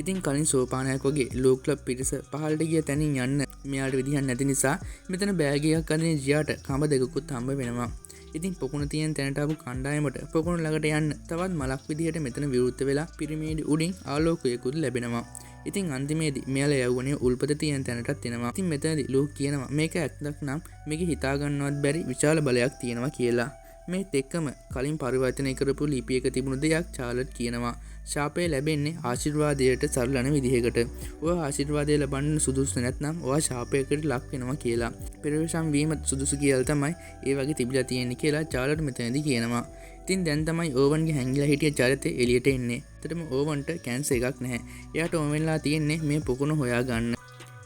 ඉතින් කලින් සෝපානයක් වගේ ලූක්ලබ් පිරිස පහළට ගිය තැනින් යන්න මෙයාට විදිහක් නැති නිසා මෙතන බෑග් එකක් අදින ජියාට කඹ දෙකකුත් හම්බ වෙනවා. ඉතින් පොකුණ තියෙන තැනට ආපු කණ්ඩායමට පොකුණ ළඟට යන්න තවත් මලක් විදිහට මෙතන විවෘත වෙලා පිරමීඩ් උඩින් ආලෝකයකුත් ලැබෙනවා. ඉතින් අන්තිමේදී මෙයාලා යවුනේ උල්පත තියෙන තැනටත් එනවා. ඉතින් මෙතනදී ලූක් කියනවා මේක ඇත්තක් නම් මේක හිතා ගන්නවත් බැරි විශාල බලයක් තියෙනවා කියලා. මේත් එක්කම කලින් පරිවර්තනය කරපු ලිපියක තිබුණු දෙයක් චාලට් කියනවා. ශාපය ලැබෙන්නේ ආශිර්වාදයට සරලන විදිහකට. ඔයා ආශිර්වාදය ලබන්න සුදුසු නැත්නම් ඔයා ශාපයකට ලක් වෙනවා කියලා. පෙරවසම් වීම සුදුසු කියලා තමයි ඒ වගේ තිබිලා තියෙන්නේ කියලා චාලට් මෙතනදී කියනවා. ඉතින් දැන් තමයි ඕවන්ගේ හැංගිලා හිටිය චරිතය එළියට එන්නේ. එතටම ඕවන්ට කැන්සර් එකක් නැහැ. එයාට ඕම වෙලා තියෙන්නේ මේ පොකුණ හොයාගන්න.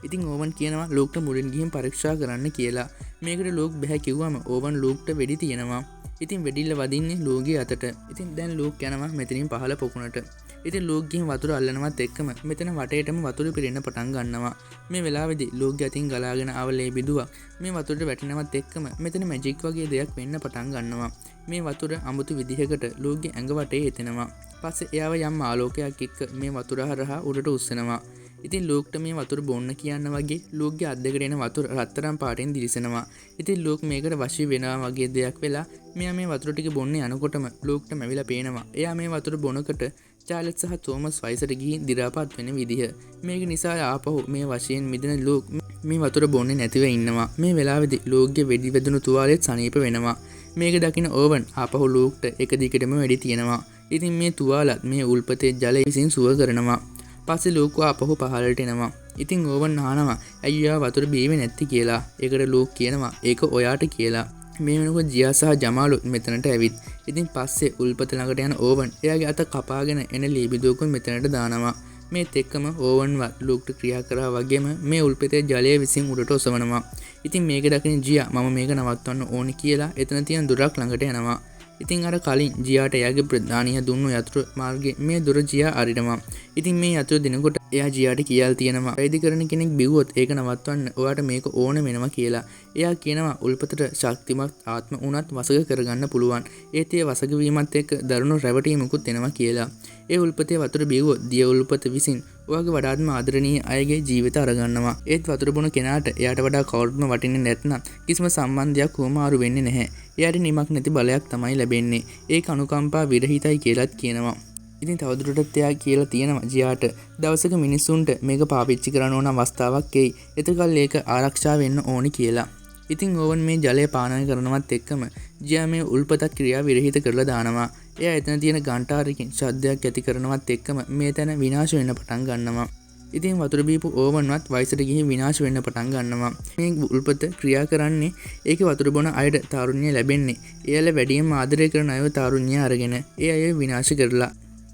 ඉතින් ඕවන් කියනවා ලූක්ට මුලින් ගිහින් පරීක්ෂා කරන්න කියලා. මේකට ලූක් බෑ කිව්වම ඕවන් ලූක්ට වෙඩි තියනවා. ඉතින් වෙඩිල්ල වදින්නේ ලූක්ගේ අතට. ඉතින් දැන් ලූක් යනවා මෙතනින් පහළ පොකුණට. ඉතින් ලූක් ගිහින් වතුර අල්ලනවත් එක්කම මෙතන වටේටම වතුර පිරෙන්න පටන් ගන්නවා. මේ වෙලාවේදී ලූක්ගේ අතින් ගලාගෙන ආව ලේ බිඳුවක් මේ වතුරට වැටෙනවත් එක්කම මෙතන මැජික් වගේ දෙයක් වෙන්න පටන් ගන්නවා. මේ වතුර අමුතු විදිහකට ලූක්ගේ ඇඟ වටේ එතෙනවා. පස්සේ එයාව යම් ආලෝකයක් එක්ක මේ වතුර හරහා උඩට උස්සනවා. ඉතින් ලූක්ට මේ වතුර බොන්න කියන්න වගේ ලූක්ගේ අත් දෙකට එන වතුර රත්තරන් පාටෙන් දිලිසෙනවා. ඉතින් ලූක් මේකට වශී වෙනවා වගේ දෙයක් වෙලා මෙයා මේ වතුර ටික බොන්න යනකොටම ලූක්ට මැවිලා පේනවා. එයා මේ වතුර බොනකොට චාලට් සහ තෝමස් වයසට ගිහින් දි รา පත් වෙන විදිහ. මේක නිසා ආපහු මේ වශයෙන් මිදෙන ලූක් මේ වතුර බොන්නේ නැතිව ඉන්නවා. මේ වෙලාවේදී ලූක්ගේ වෙඩි වැදුණු තුවාලෙත් සනීප වෙනවා. මේක දකින ඕවන් ආපහු ලූක්ට එක දිගටම වෙඩි තියනවා. ඉතින් මේ තුවාලත් මේ උල්පතේ ජලය විසින් සුව කරනවා. පස්සේ ලූක් ආපහු පහළට එනවා. ඉතින් ඕවන් අහනවා අයියා වතුර බීවේ නැති කියලා. ඒකට ලූක් කියනවා ඒක ඔයාට කියලා. මේ වෙනකොට ජියා සහ ජමාලුත් මෙතනට ඇවිත්. ඉතින් පස්සේ උල්පත ළඟට යන ඕවන් එයාගේ අත කපාගෙන එන ලීබිදුවකුත් මෙතනට දානවා. මේත් එක්කම ඕවන්වත් ලූක්ට ක්‍රියා කරා වගේම මේ උල්පතේ ජලය විසින් උඩට ඔසවනවා. ඉතින් මේක දකින ජියා මම මේක නවත්වන්න ඕනි කියලා එතන තියෙන දොරක් ළඟට යනවා. ඉතින් අර කලින් ජියාට එයාගේ ප්‍රධානිය දුන්නු යතුරු මාර්ගයේ මේ දොර ජියා අරිනවා. ඉතින් මේ යතුරු දෙනකොට එයා ජියාට කියලා තියෙනවා වෛද්‍ය කරන කෙනෙක් බිව්වොත් ඒක නවත්වන්න ඔයාට මේක ඕන වෙනවා කියලා. එයා කියනවා උල්පතට ශක්තිමත් ආත්ම උනත් වසඟ කරගන්න පුළුවන්. ඒත් ඒ වසඟ වීමත් එක්ක දරුණු රැවටීමකුත් එනවා කියලා. ඒ උල්පතේ වතුර බිව්වොත් දිය උල්පත විසින් ඔයාගේ වඩාත්ම ආදරණීය අයගේ ජීවිත අරගන්නවා. ඒත් වතුර බොන කෙනාට එයාට වඩා කවුරුත්ම වටින්නේ නැත්නම් කිසිම සම්බන්ධයක් කොමාරු වෙන්නේ නැහැ. එයාට නිමක් නැති බලයක් තමයි ලැබෙන්නේ. ඒක අනුකම්පා විරහිතයි කියලාත් කියනවා. ඉතින් තවදුරටත් එයා කියලා තියෙනවා ජියාට දවසක මිනිස්සුන්ට මේක පාවිච්චි කරන්න ඕන අවස්ථාවක් එයි. එතකල් ඒක ආරක්ෂා වෙන්න ඕනි කියලා. ඉතින් ඕවන් මේ ජලය පානය කරනවත් එක්කම ජියා මේ උල්පතත් ක්‍රියා විරහිත කරලා දානවා. එයා එතන තියෙන ගන්ටාරකින් ශබ්දයක් ඇති කරනවත් එක්කම මේ තැන විනාශ වෙන්න පටන් ගන්නවා. ඉතින් වතුර බීපු ඕවන්වත් වයසට ගිහින් විනාශ වෙන්න පටන් ගන්නවා. මේ උල්පත ක්‍රියා කරන්නේ ඒකේ වතුර බොන අයට තාරුණ්‍ය ලැබෙන්නේ. එයාලා වැඩියෙන්ම ආදරය කරන අයව තාරුණ්‍ය අරගෙන ඒ අය විනාශ කරලා.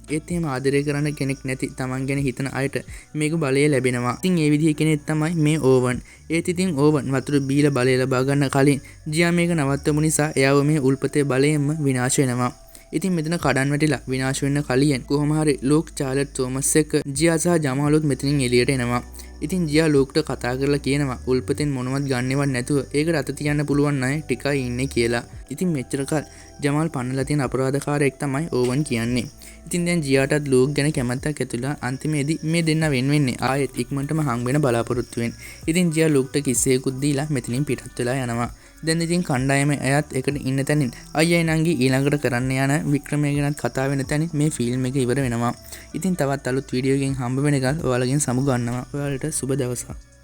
ඒත් එහෙම ආදරය කරන්න කෙනෙක් නැති තමන් ගැන හිතන අයට මේක බලය ලැබෙනවා. ඉතින් ඒ විදිහේ කෙනෙක් තමයි මේ ඕවන්. ඒත් ඉතින් ඕවන් වතුර බීලා බලය ලබා ගන්න කලින් ජියා මේක නවත්තමු නිසා එයාව මේ උල්පතේ බලයෙන්ම විනාශ වෙනවා. ඉතින් මෙතන කඩන් වැටිලා විනාශ වෙන්න කලින් කොහොම හරි ලූක් චාලට් තෝමස් එක්ක ජියා සහ ජමාලුත් මෙතනින් එළියට එනවා. ඉතින් ජියා ලූක්ට කතා කරලා කියනවා උල්පතෙන් මොනවත් ගන්නවත් නැතුව ඒකට අත තියන්න පුළුවන් අය ටිකයි ඉන්නේ කියලා. ඉතින් මෙච්චර කල් ජමාල් පන්නලා තියෙන අපරාධකාරයෙක් තමයි ඕවන් කියන්නේ. ඉතින් දැන් ජියාටත් ලූක් ගැන කැමැත්තක් ඇතිලා අන්තිමේදී මේ දෙන්න වෙන වෙන්නේ ආයෙත් ඉක්මනටම හම් වෙන බලාපොරොත්තු වෙන. ඉතින් ජියා ලූක්ට කිස්සෙකුත් දීලා මෙතනින් පිටත් වෙලා යනවා. දැන් ඉතින් කණ්ඩායම එයත් එකට ඉන්න තැනින් අයියයි නංගි ඊළඟට කරන්න යන වික්‍රමය ගැනත් කතා වෙන තැනින් මේ ෆිල්ම් එක ඉවර වෙනවා. ඉතින් තවත් අලුත් වීඩියෝ එකකින් හම්බ වෙනකල් ඔයාලගෙන් සමු ගන්නවා. ඔයාලට සුබ දවසක්.